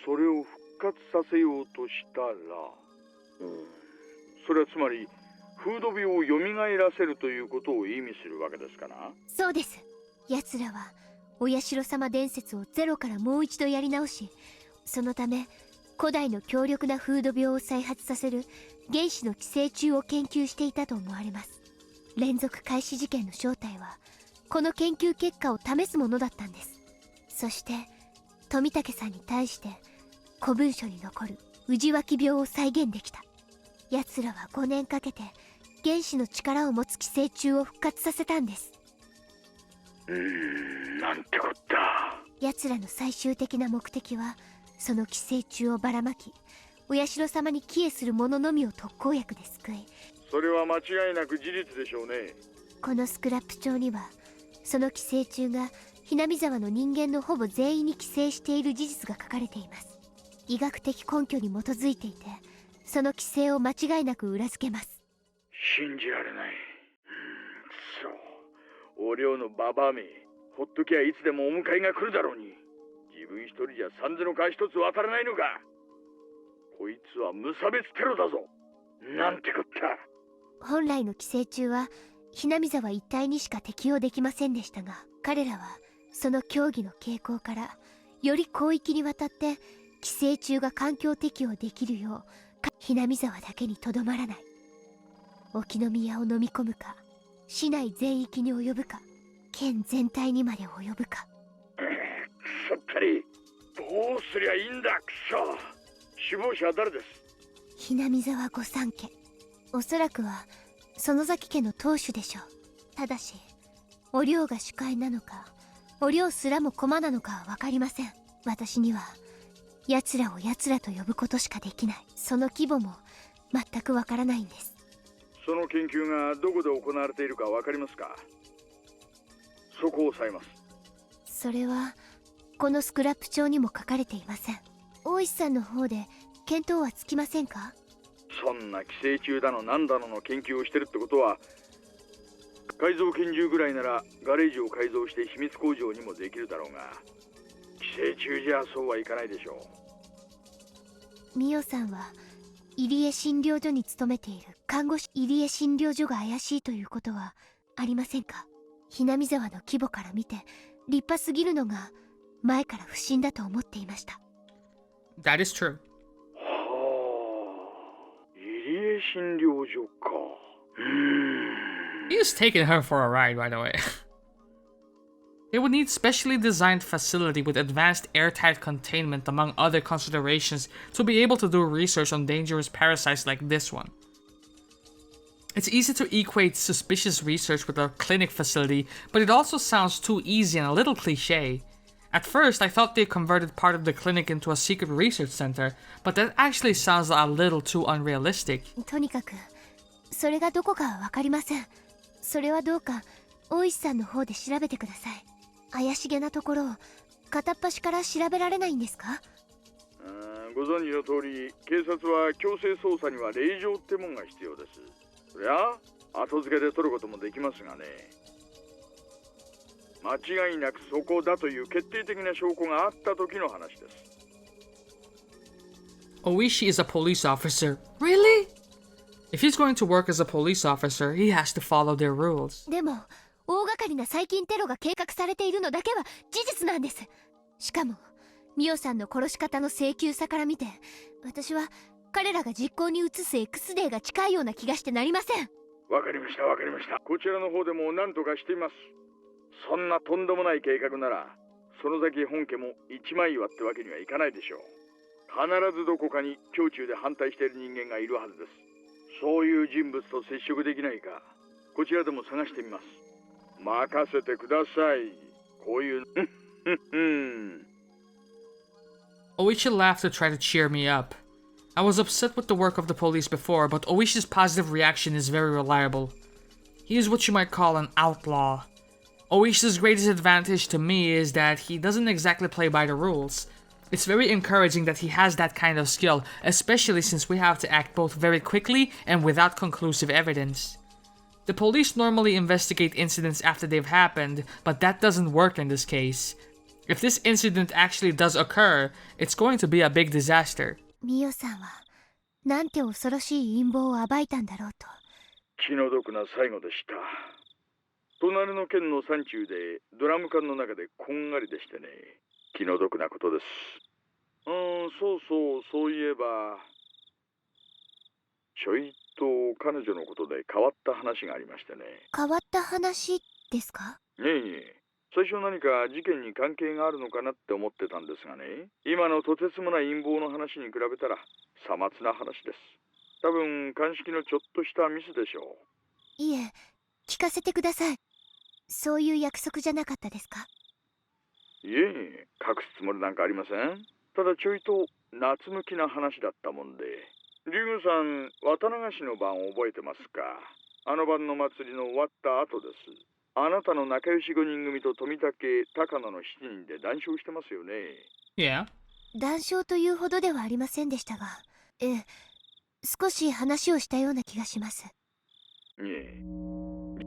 それを復活させようとしたら、それはつまり風土病を蘇らせるということを意味するわけですかな。そうです。奴らはお社様伝説をゼロからもう一度やり直し、そのため古代の強力な風土病を再発させる原始の寄生虫を研究していたと思われます。連続開始事件の正体はこの研究結果を試すものだったんです。そして富武さんに対して古文書に残る氏脇病を再現できた。奴らは5年かけて原始の力を持つ寄生虫を復活させたんです。なんてこった。奴らの最終的な目的はその寄生虫をばらまき、お社様に帰依する者のみを特効薬で救い、それは間違いなく事実でしょうね。このスクラップ帳にはその寄生虫がHinamizawaの人間のほぼ全員に寄生している事実が書かれています。医学的根拠に基づいていて、その寄生を間違いなく裏付けます。信じられない。お寮のババアめ、ほっときゃいつでもお迎えが来るだろうに。自分一人じゃ三途の川一つ渡らないのか。こいつは無差別テロだぞ。なんてこった。本来の寄生虫はHinamizawa一帯にしか適用できませんでしたが、彼らはその競技の傾向からより広域にわたって寄生虫が環境適応できるようHinamizawaだけにとどまらない。沖宮を飲み込むか、市内全域に及ぶか、県全体にまで及ぶか。くそったり。どうすりゃいいんだ。くそ。首謀者は誰です？Hinamizawa御三家。おそらくは園崎家の当主でしょう。ただしお寮が主会なのか、お寮すらも駒なのかは分かりません。私には奴らを奴らと呼ぶことしかできない。その規模も全く分からないんです。その研究がどこで行われているかわかりますか？そこを押さえます。それはこのスクラップ帳にも書かれていません。大石さんの方で見当はつきませんか？そんな寄生虫だのなんだのの研究をしてるってことは、改造拳銃ぐらいならガレージを改造して秘密工場にもできるだろうが、寄生虫じゃそうはいかないでしょう。ミオさんは入江診療所に勤めている看護師。入江診療所が怪しいということはありませんか？hinamizawaの規模から見て立派すぎるのが前から不審だと思っていました。 That is true. はあ、入江診療所か。He is taking her for a ride, by the way. They would need specially designed facility with advanced airtight containment among other considerations to be able to do research on dangerous parasites like this one. It's easy to equate suspicious research with a clinic facility, but it also sounds too easy and a little cliché. At first, I thought they converted part of the clinic into a secret research center, but that actually sounds a little too unrealistic. とにかくそれがどこかは分かりません。それはどうか大石さんの方で調べてください。怪しげなところを片っ端から調べられないんですか？ご存知の通り、警察は強制捜査には令状ってもんが必要です。そりゃ後付けで取ることもできますがね。間違いなくそこだという決定的な証拠があった時の話です。Oishi is a police officer. Really? If he's going to work as a police officer, he has to follow their rules. でも大掛かりな細菌テロが計画されているのだけは事実なんです。しかもミオさんの殺し方の請求さから見て、私は彼らが実行に移す X デーが近いような気がしてなりません。わかりましたわかりました。こちらの方でも何とかしています。そんなとんでもない計画なら、その先本家も一枚岩ってわけにはいかないでしょう。必ずどこかに胸中で反対している人間がいるはずです。そういう人物と接触できないか、こちらでも探してみます。任せてください。こういうOishi laughed to try to cheer me up. I was upset with the work of the police before, but Oishi's positive reaction is very reliable. He is what you might call an outlaw. Oishi's greatest advantage to me is that he doesn't exactly play by the rules. It's very encouraging that he has that kind of skill, especially since we have to act both very quickly and without conclusive evidence. The police normally investigate incidents after they've happened, but that doesn't work in this case. If this incident actually does occur, it's going to be a big disaster. ミオさんはなんて恐ろしい陰謀を暴いたんだろうと。気の毒な最後でした。隣の県の山中でドラム缶の中でこんがりでしてね、気の毒なことです。そういえば、ちょいと彼女のことで変わった話がありましてね。変わった話ですか？最初何か事件に関係があるのかなって思ってたんですがね、今のとてつもない陰謀の話に比べたらさまつな話です。多分鑑識のちょっとしたミスでしょう。いえ、聞かせてください。そういう約束じゃなかったですか？いえ、隠すつもりなんかありません。ただちょいと夏向きな話だったもんで。リュウさん、綿流しの晩を覚えてますか？あの晩の祭りの終わった後です。あなたの仲良し5人組と富武、高野の7人で談笑してますよね。Yeah. 談笑というほどではありませんでしたが、少し話をしたような気がします。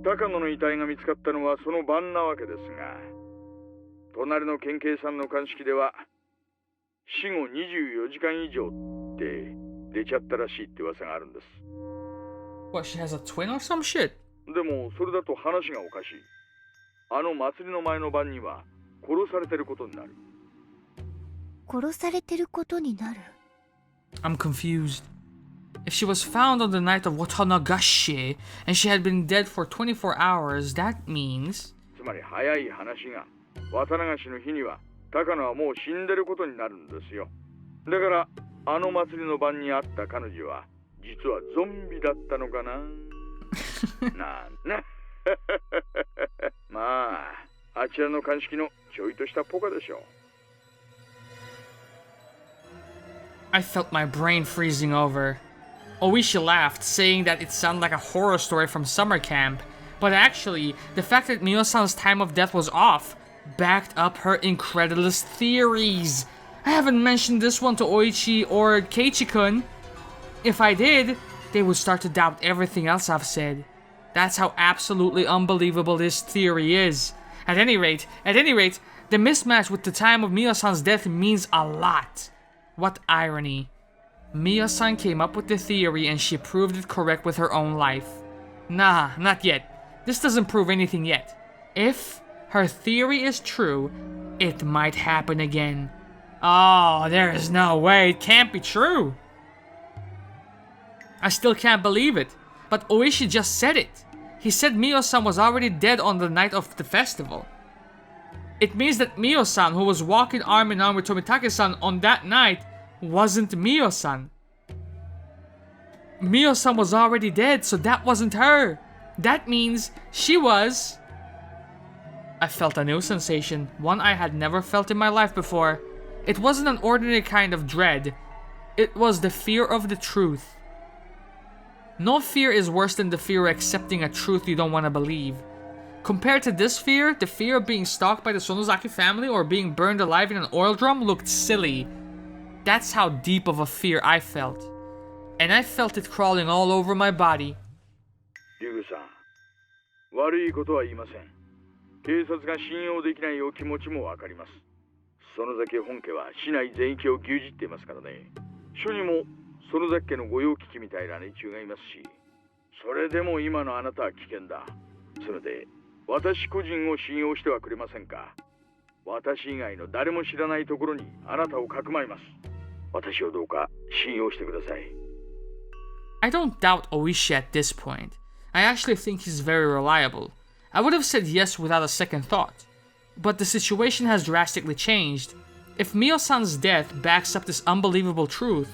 高野の遺体が見つかったのはその晩なわけですが、隣の県警さんの鑑識では死後24時間以上って出ちゃったらしいって噂があるんです。 What, she has a twin or some shit? でもそれだと話がおかしい。あの祭りの前の晩には殺されてることになる。殺されてることになる？ I'm confused. If she was found on the night of Watanagashi and she had been dead for 24 hours, that means... つまり早い話が、綿流しの日には高野はもう死んでることになるんですよ。だからあの祭りの晩に会った彼女は実はゾンビだったのかな。まあ、あちらの鑑識のちょいとしたポカでしょう。I felt my brain freezing over. Oishi laughed, saying that it sounded like a horror story from summer camp, but actually, the fact that Mio-san's time of death was off backed up her incredulous theories. I haven't mentioned this one to Oichi or Keiichi-kun. If I did, they would start to doubt everything else I've said. That's how absolutely unbelievable this theory is. At any rate, the mismatch with the time of Mio-san's death means a lot. What irony. Mio-san came up with the theory and she proved it correct with her own life. Nah, not yet. This doesn't prove anything yet. If her theory is true, it might happen again. Oh, there is no way. It can't be true. I still can't believe it. But Oishi just said it. He said Mio-san was already dead on the night of the festival. It means that Mio-san, who was walking arm in arm with Tomitake-san on that night, wasn't Mio-san. Mio-san was already dead, so that wasn't her. That means she was... I felt a new sensation, one I had never felt in my life before. It wasn't an ordinary kind of dread. It was the fear of the truth. No fear is worse than the fear of accepting a truth you don't want to believe. Compared to this fear, the fear of being stalked by the Sonozaki family or being burned alive in an oil drum looked silly. That's how deep of a fear I felt. And I felt it crawling all over my body. リュウさん、悪いことは言いません。警察が信用できないお気持ちもわかります。園崎本家は市内全域を牛耳っていますからね。署にも園崎家の御用聞きみたいな連中がいますし、それでも今のあなたは危険だ。せめて私個人を信用してはくれませんか。私以外の誰も知らないところにあなたをかくまいます。私をどうか信用してください。I don't doubt Oishi at this point. I actually think he's very reliable. I would have said yes without a second thought. But the situation has drastically changed. If Mio-san's death backs up this unbelievable truth,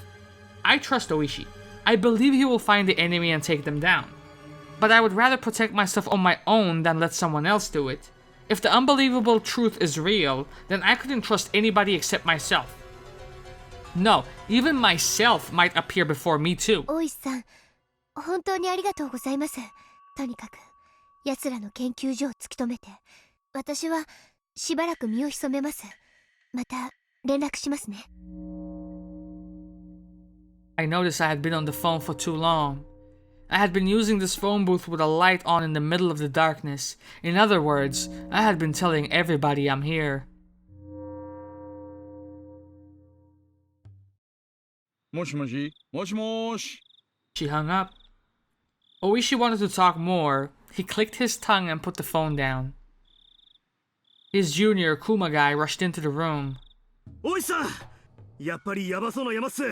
I trust Oishi. I believe he will find the enemy and take them down. But I would rather protect myself on my own than let someone else do it. If the unbelievable truth is real, then I couldn't trust anybody except myself. No, even myself might appear before me too. 大石さん、本当にありがとうございます。とにかく奴らの研究所を突き止めて、私はしばらく身を潜めます。また連絡しますね。I noticed I had been on the phone for too long. I had been using this phone booth with a light on in the middle of the darkness. In other words, I had been telling everybody I'm here. もしもし、もしもし。 She hung up. Oishi wanted to talk more. He clicked his tongue and put the phone down. His junior, Kumagai, rushed into the room. おいさん、やっぱりヤバそうな山っす。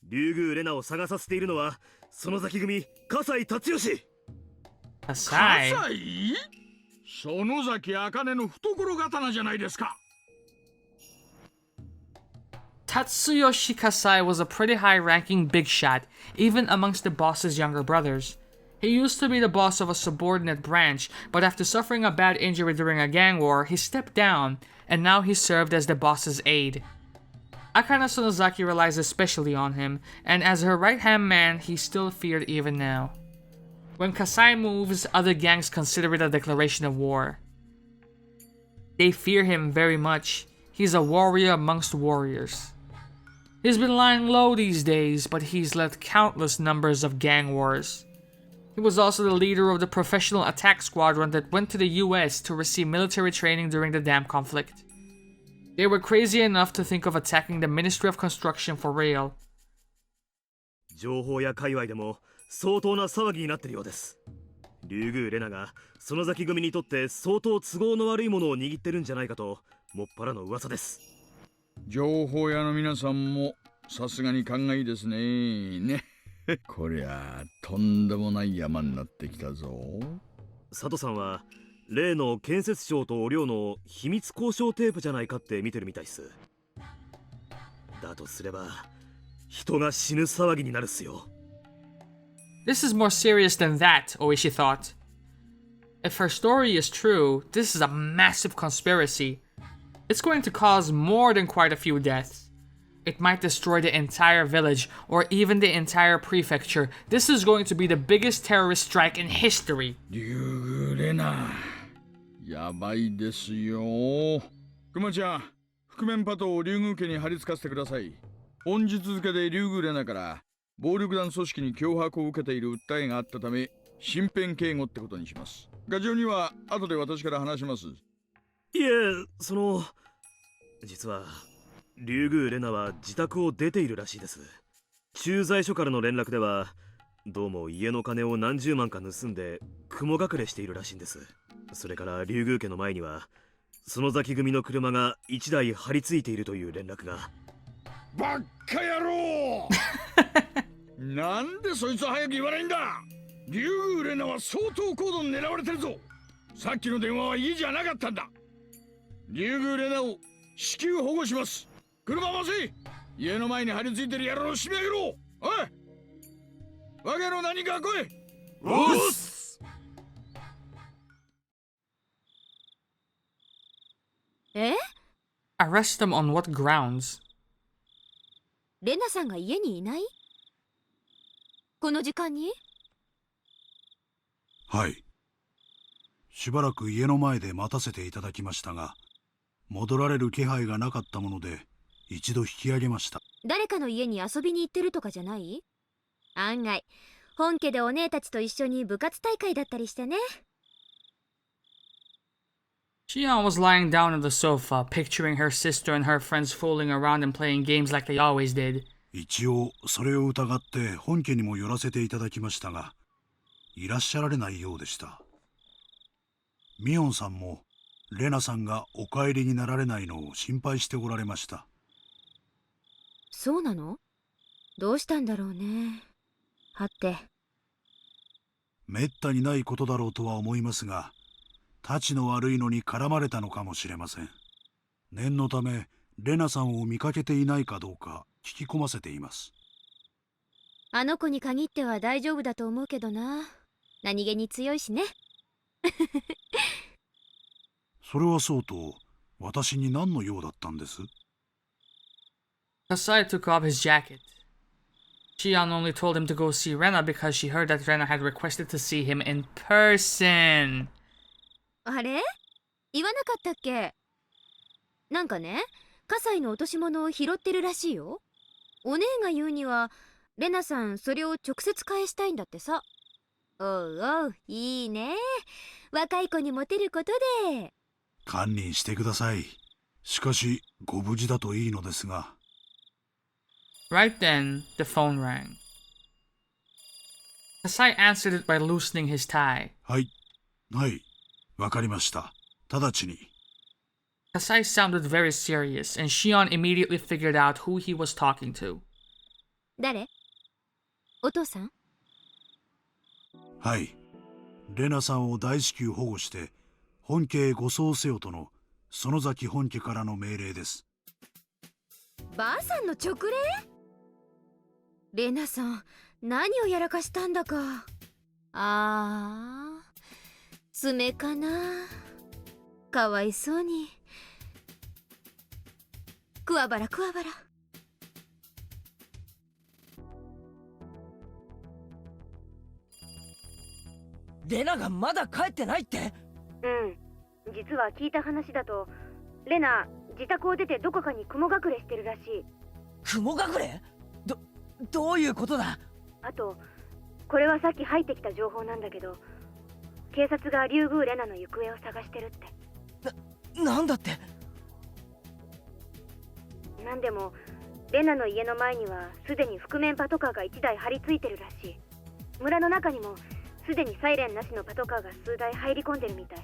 竜宮レナを探させているのは園崎組笠井達義。Kasai? 笠井？園崎茜の懐刀じゃないですか。Tatsuyoshi Kasai was a pretty high-ranking big shot, even amongst the boss's younger brothers. He used to be the boss of a subordinate branch, but after suffering a bad injury during a gang war, he stepped down, and now he served as the boss's aide. Akana Sonozaki relies especially on him, and as her right-hand man, he's still feared even now. When Kasai moves, other gangs consider it a declaration of war. They fear him very much. He's a warrior amongst warriors. He's been lying low these days, but he's led countless numbers of gang wars. He was also the leader of the professional attack squadron that went to the US to receive military training during the dam conflict. They were crazy enough to think of attacking the Ministry of Construction for real. 情報や界隈でも相当な騒ぎになってるようです。竜宮レナが園崎組にとって相当都合の悪いものを握ってるんじゃないかともっぱらの噂です。情報屋の皆さんもさすがに勘がいいですね。こりゃとんでもない山になってきたぞ。佐藤さんは例の建設省とお寮の秘密交渉テープじゃないかって見てるみたいっす。だとすれば人が死ぬ騒ぎになるっすよ。This is more serious than that, Oishi thought. If her story is true, this is a massive conspiracy. It's going to cause more than quite a few deaths. It might destroy the entire village or even the entire prefecture. This is going to be the biggest terrorist strike in history. 竜宮レナ、やばいですよ。クマちゃん、覆面パトを竜宮家に貼り付かせてください。本日付で竜宮レナから暴力団組織に脅迫を受けている訴えがあったため身辺警護ってことにします。ガジオには後で私から話します。いえ、実は竜宮レナは自宅を出ているらしいです。駐在所からの連絡ではどうも家の金を何十万か盗んで雲隠れしているらしいんです。それから竜宮家の前には園崎組の車が1台張り付いているという連絡が。バッカ野郎なんでそいつは早く言わないんだ。竜宮レナは相当高度に狙われてるぞ。さっきの電話はいいじゃなかったんだ。竜宮レナを至急保護します。車回せ。家の前に張り付いてる野郎を締め上げろ。おい、我がの何か来い。おっす。Arrest them on what grounds? レナさんが家にいない？この時間に？はい。しばらく家の前で待たせていただきましたが、戻られる気配がなかったもので一度引き上げました。誰かの家に遊びに行ってるとかじゃない？案外本家でお姉たちと一緒に部活大会だったりしてね。Shion was lying down on the sofa, picturing her sister and her friends fooling around and playing games like they always did. 一応それを疑って本家にも寄らせていただきましたが、いらっしゃられないようでした。ミオンさんもレナさんがお帰りになられないのを心配しておられました。そうなの？どうしたんだろうね。はって。めったにないことだろうとは思いますが、たちの悪いのに絡まれたのかもしれません。念のためレナさんを見かけていないかどうか聞き込ませています。あの子に限っては大丈夫だと思うけどな。何気に強いしね。それはそうと、私に何の用だったんです？ Kasai took off his jacket. Shion only told him to go see Rena because she heard that Rena had requested to see him in person. あれ？言わなかったっけ？なんかね、葛西の落とし物を拾ってるらしいよ。お姉が言うには、レナさんそれを直接返したいんだってさ。おうおう、いいね。若い子にモテることで。堪忍してください。しかし、ご無事だといいのですが。Right then, the phone rang. Kasai answered it by loosening his tie. はい、はい、わかりました。直ちに。Kasai sounded very serious, and Shion immediately figured out who he was talking to. 誰？お父さん？はい。レナさんを大至急保護して、本家へ護送せよとの園崎本家からの命令です。ばあさんの直令？レナさん、何をやらかしたんだか。爪かな。かわいそうに。くわばらくわばら。レナがまだ帰ってないって？うん、実は聞いた話だと、レナ自宅を出てどこかに雲隠れしてるらしい。雲隠れ？どういうことだ？あと、これはさっき入ってきた情報なんだけど、警察が竜宮レナの行方を探してるって。なんだって？なんでもレナの家の前にはすでに覆面パトカーが1台張り付いてるらしい。村の中にもすでにサイレンなしのパトカーが数台入り込んでるみたい。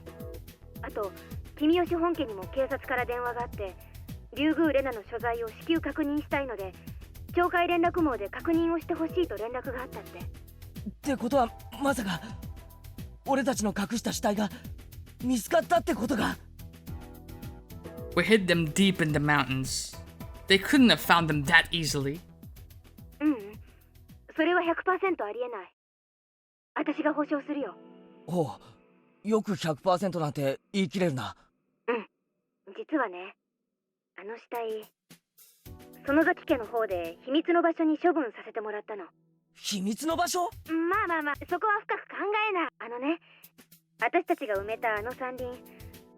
あと君吉本家にも警察から電話があって、竜宮レナの所在を至急確認したいので、懲戒連絡網で確認をしてほしいと連絡があったって。ってことはまさか俺たちの隠した死体が見つかったってことか？ We hid them deep in the mountains. They couldn't have found them that easily. それは 100% ありえない。私が保証するよ。おう、よく 100% なんて言い切れるな。実はね、あの死体、園崎家の方で秘密の場所に処分させてもらったの。秘密の場所？まあ、そこは深く考えな。私たちが埋めたあの山林、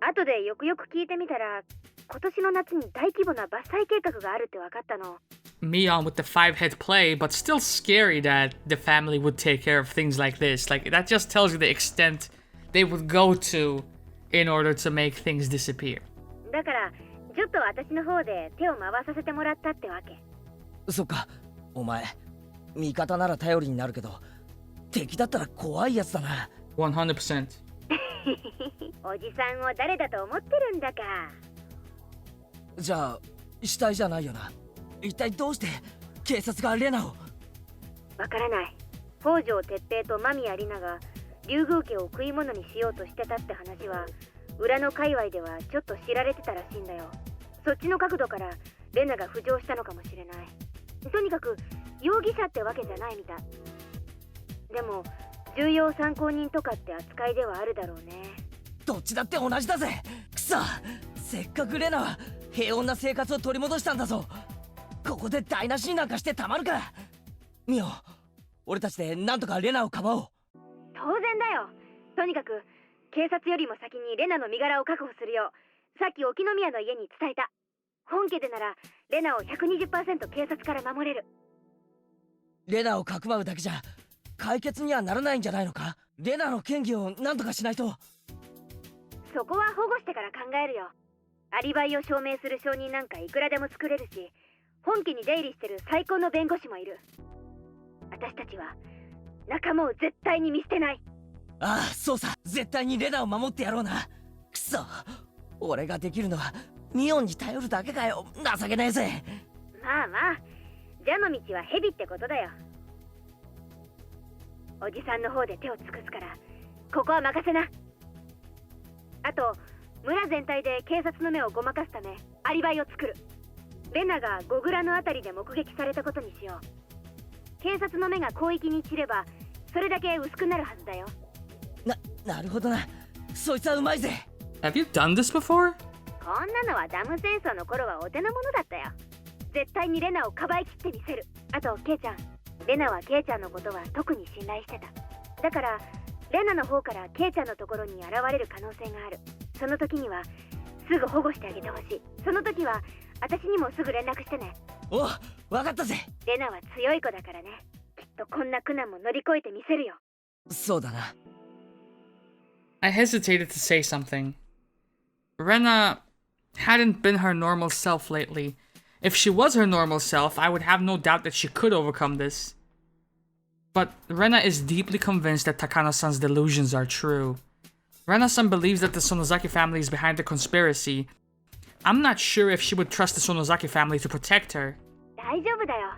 後でよくよく聞いてみたら、今年の夏に大規模な伐採計画があるって分かったの。Mion with the 5-head play, but still scary that the family would take care of things like this. Like, that just tells you the extent they would go to in order to make things disappear. だからちょっと私の方で手を回させてもらったってわけ。そっか、お前味方なら頼りになるけど敵だったら怖いやつだな。 100%. おじさんを誰だと思ってるんだか。じゃあ死体じゃないよな。一体どうして警察がレナを？わからない。北条哲平と間宮里奈が竜宮家を食い物にしようとしてたって話は裏の界隈ではちょっと知られてたらしいんだよ。そっちの角度からレナが浮上したのかもしれない。とにかく容疑者ってわけじゃないみたい。でも重要参考人とかって扱いではあるだろうね。どっちだって同じだぜ。くそ、せっかくレナは平穏な生活を取り戻したんだぞ。ここで台無しになんかしてたまるか。ミオ、俺たちでなんとかレナをかばおう。当然だよ。とにかく警察よりも先にレナの身柄を確保するようさっき沖宮の家に伝えた。本家でならレナを 120% 警察から守れる。レナをかくまうだけじゃ解決にはならないんじゃないのか。レナの嫌疑を何とかしないと。そこは保護してから考えるよ。アリバイを証明する証人なんかいくらでも作れるし、本家に出入りしてる最高の弁護士もいる。私たちは仲間を絶対に見捨てない。ああ、そうさ、絶対にレナを守ってやろうな。くそ、俺ができるのはミオンに頼るだけかよ。情けねえぜ。まあ蛇の道は蛇ってことだよ。おじさんの方で手を尽くすからここは任せな。あと村全体で警察の目をごまかすためアリバイを作る。レナがゴグラのあたりで目撃されたことにしよう。警察の目が広域に散ればそれだけ薄くなるはずだよ。なるほどな。そいつはうまいぜ。 Have you done this before? こんなのはダム戦争の頃はお手の物だったよ。絶対にレナをかばいきってみせる。あとケイちゃん、レナはケイちゃんのことは特に信頼してた。だからレナの方からケイちゃんのところに現れる可能性がある。その時にはすぐ保護してあげてほしい。その時は私にもすぐ連絡してね。お、わかったぜ。レナは強い子だからね。きっとこんな苦難も乗り越えてみせるよ。そうだな。I hesitated to say something. Rena hadn't been her normal self lately. If she was her normal self, I would have no doubt that she could overcome this. But Rena is deeply convinced that Takano-san's delusions are true. Rena-san believes that the Sonozaki family is behind the conspiracy. I'm not sure if she would trust the Sonozaki family to protect her. 大丈夫だよ。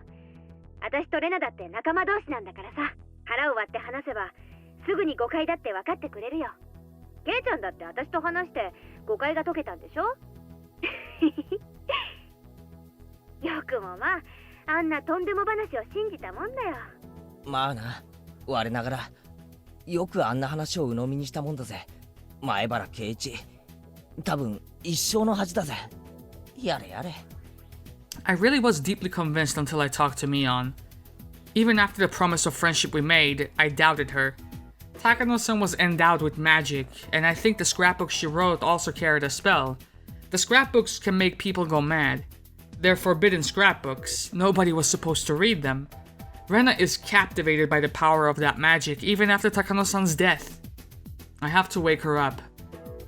私とレナだって仲間同士なんだからさ。腹を割って話せばすぐに誤解だって分かってくれるよ。ケイちゃんだって私と話して誤解が解けたんでしょ。よくもまああんなとんでも話を信じたもんだよ。まあな、我ながらよくあんな話を鵜呑みにしたもんだぜ。前原圭一、多分一生の恥だぜ。やれやれ。 I really was deeply convinced until I talked to Mion. Even after the promise of friendship we made, I doubted her. Takano-san was endowed with magic, and I think the scrapbooks she wrote also carried a spell. The scrapbooks can make people go mad. They're forbidden scrapbooks. Nobody was supposed to read them. Rena is captivated by the power of that magic even after Takano-san's death. I have to wake her up.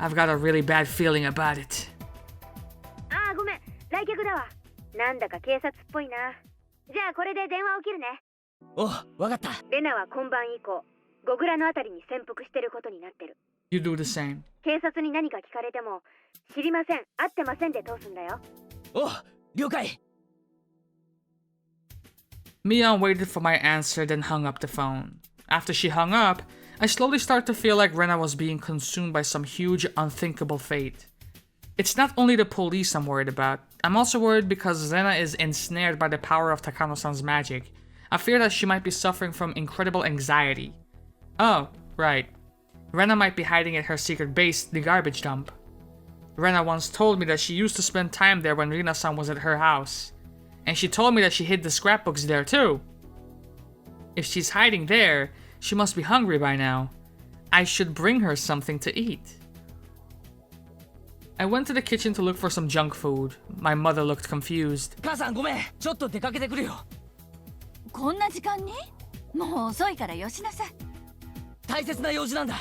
I've got a really bad feeling about it. ああ、ごめん。来客だわ。なんだか警察っぽいな。じゃあこれで電話を切るね。お、わかった。レナは今晩以降ゴグラのあたりに潜伏してることになってる。 You do the same. 警察に何か聞かれても知りません、会ってませんで通すんだよ。お、了解。 Mion waited for my answer, then hung up the phone. After she hung up, I slowly started to feel like Rena was being consumed by some huge, unthinkable fate. It's not only the police I'm worried about. I'm also worried because Rena is ensnared by the power of Takano-san's magic. I fear that she might be suffering from incredible anxiety. Oh, right. Rena might be hiding at her secret base, the garbage dump. Rena once told me that she used to spend time there when Rina-san was at her house. And she told me that she hid the scrapbooks there too. If she's hiding there, she must be hungry by now. I should bring her something to eat. I went to the kitchen to look for some junk food. My mother looked confused. 母さんごめん、ちょっと出かけてくるよ。こんな時間に？もう遅いからよしなさい。大切な用事なんだ。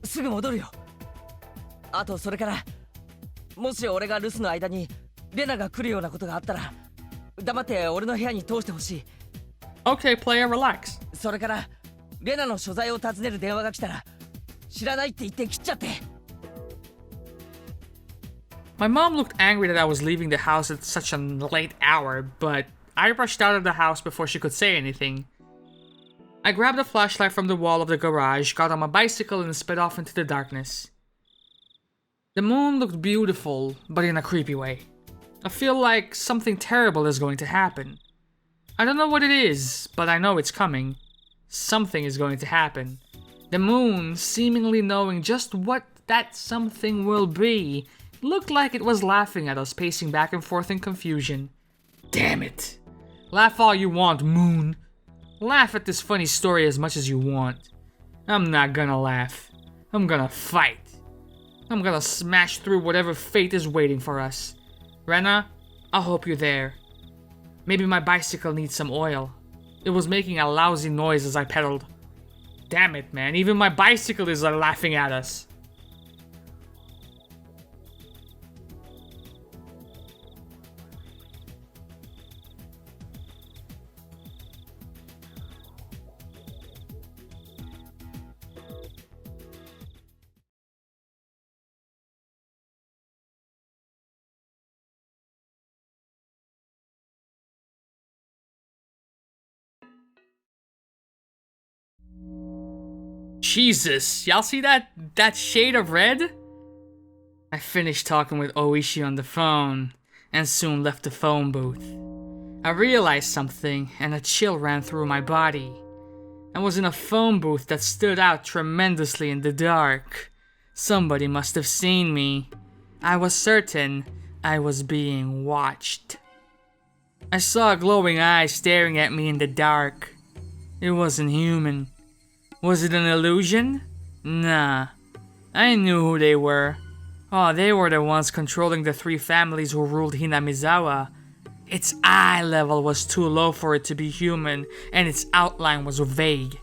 すぐ戻るよ。あとそれから、もし俺が留守の間にレナが来るようなことがあったら、黙って俺の部屋に通してほしい。Okay, player, relax. それから、レナの所在を尋ねる電話が来たら、知らないって言って切っちゃって。My mom looked angry that I was leaving the house at such a late hour, but I rushed out of the house before she could say anything. I grabbed a flashlight from the wall of the garage, got on my bicycle, and sped off into the darkness. The moon looked beautiful, but in a creepy way. I feel like something terrible is going to happen. I don't know what it is, but I know it's coming. Something is going to happen. The moon, seemingly knowing just what that something will be, looked like it was laughing at us, pacing back and forth in confusion. Damn it. Laugh all you want, moon. Laugh at this funny story as much as you want. I'm not gonna laugh. I'm gonna fight. I'm gonna smash through whatever fate is waiting for us. Rena, I hope you're there. Maybe my bicycle needs some oil. It was making a lousy noise as I pedaled. Damn it, man. Even my bicycle is laughing at us. Jesus, y'all see that shade of red? I finished talking with Oishi on the phone, and soon left the phone booth. I realized something, and a chill ran through my body. I was in a phone booth that stood out tremendously in the dark. Somebody must have seen me. I was certain I was being watched. I saw a glowing eye staring at me in the dark. It wasn't human. Was it an illusion? Nah. I knew who they were. Oh, they were the ones controlling the three families who ruled Hinamizawa. Its eye level was too low for it to be human, and its outline was vague.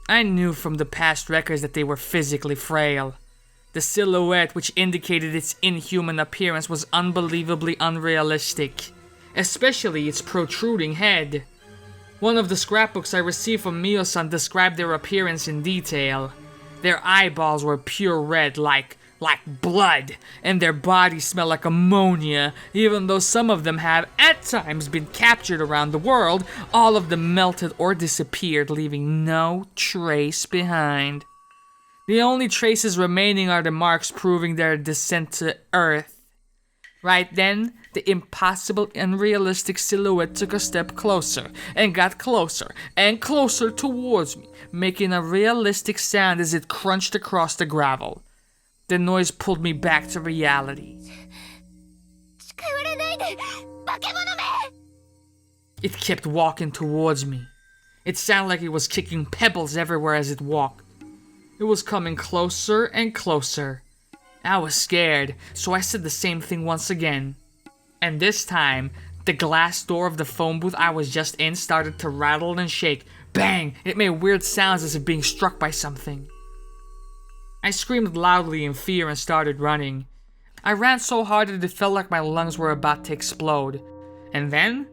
I knew from the past records that they were physically frail. The silhouette, which indicated its inhuman appearance, was unbelievably unrealistic, especially its protruding head. One of the scrapbooks I received from Mio-san described their appearance in detail. Their eyeballs were pure red, like blood, and their bodies smell like ammonia. Even though some of them have, at times, been captured around the world, all of them melted or disappeared, leaving no trace behind. The only traces remaining are the marks proving their descent to Earth. Right then, the impossible, unrealistic silhouette took a step closer, and got closer, and closer towards me, making a realistic sound as it crunched across the gravel. The noise pulled me back to reality. It kept walking towards me. It sounded like it was kicking pebbles everywhere as it walked. It was coming closer and closer. I was scared, so I said the same thing once again. And this time, the glass door of the phone booth I was just in started to rattle and shake. Bang! It made weird sounds as if being struck by something. I screamed loudly in fear and started running. I ran so hard that it felt like my lungs were about to explode. And then,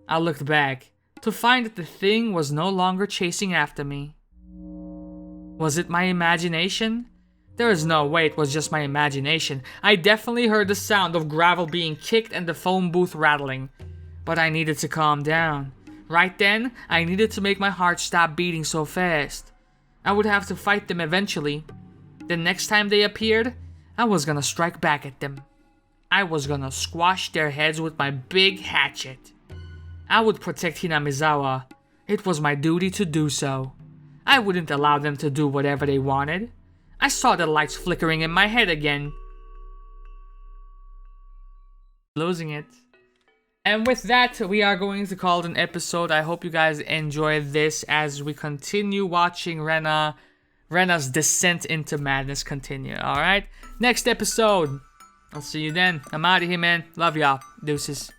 I looked back, to find that the thing was no longer chasing after me. Was it my imagination? There is no way it was just my imagination. I definitely heard the sound of gravel being kicked and the phone booth rattling. But I needed to calm down. Right then, I needed to make my heart stop beating so fast. I would have to fight them eventually. The next time they appeared, I was gonna strike back at them. I was gonna squash their heads with my big hatchet. I would protect Hinamizawa. It was my duty to do so. I wouldn't allow them to do whatever they wanted. I saw the lights flickering in my head again. Losing it. And with that, we are going to call it an episode. I hope you guys enjoyed this as we continue watching Rena's descent into madness continue. Alright? Next episode. I'll see you then. I'm out of here, man. Love y'all. Deuces.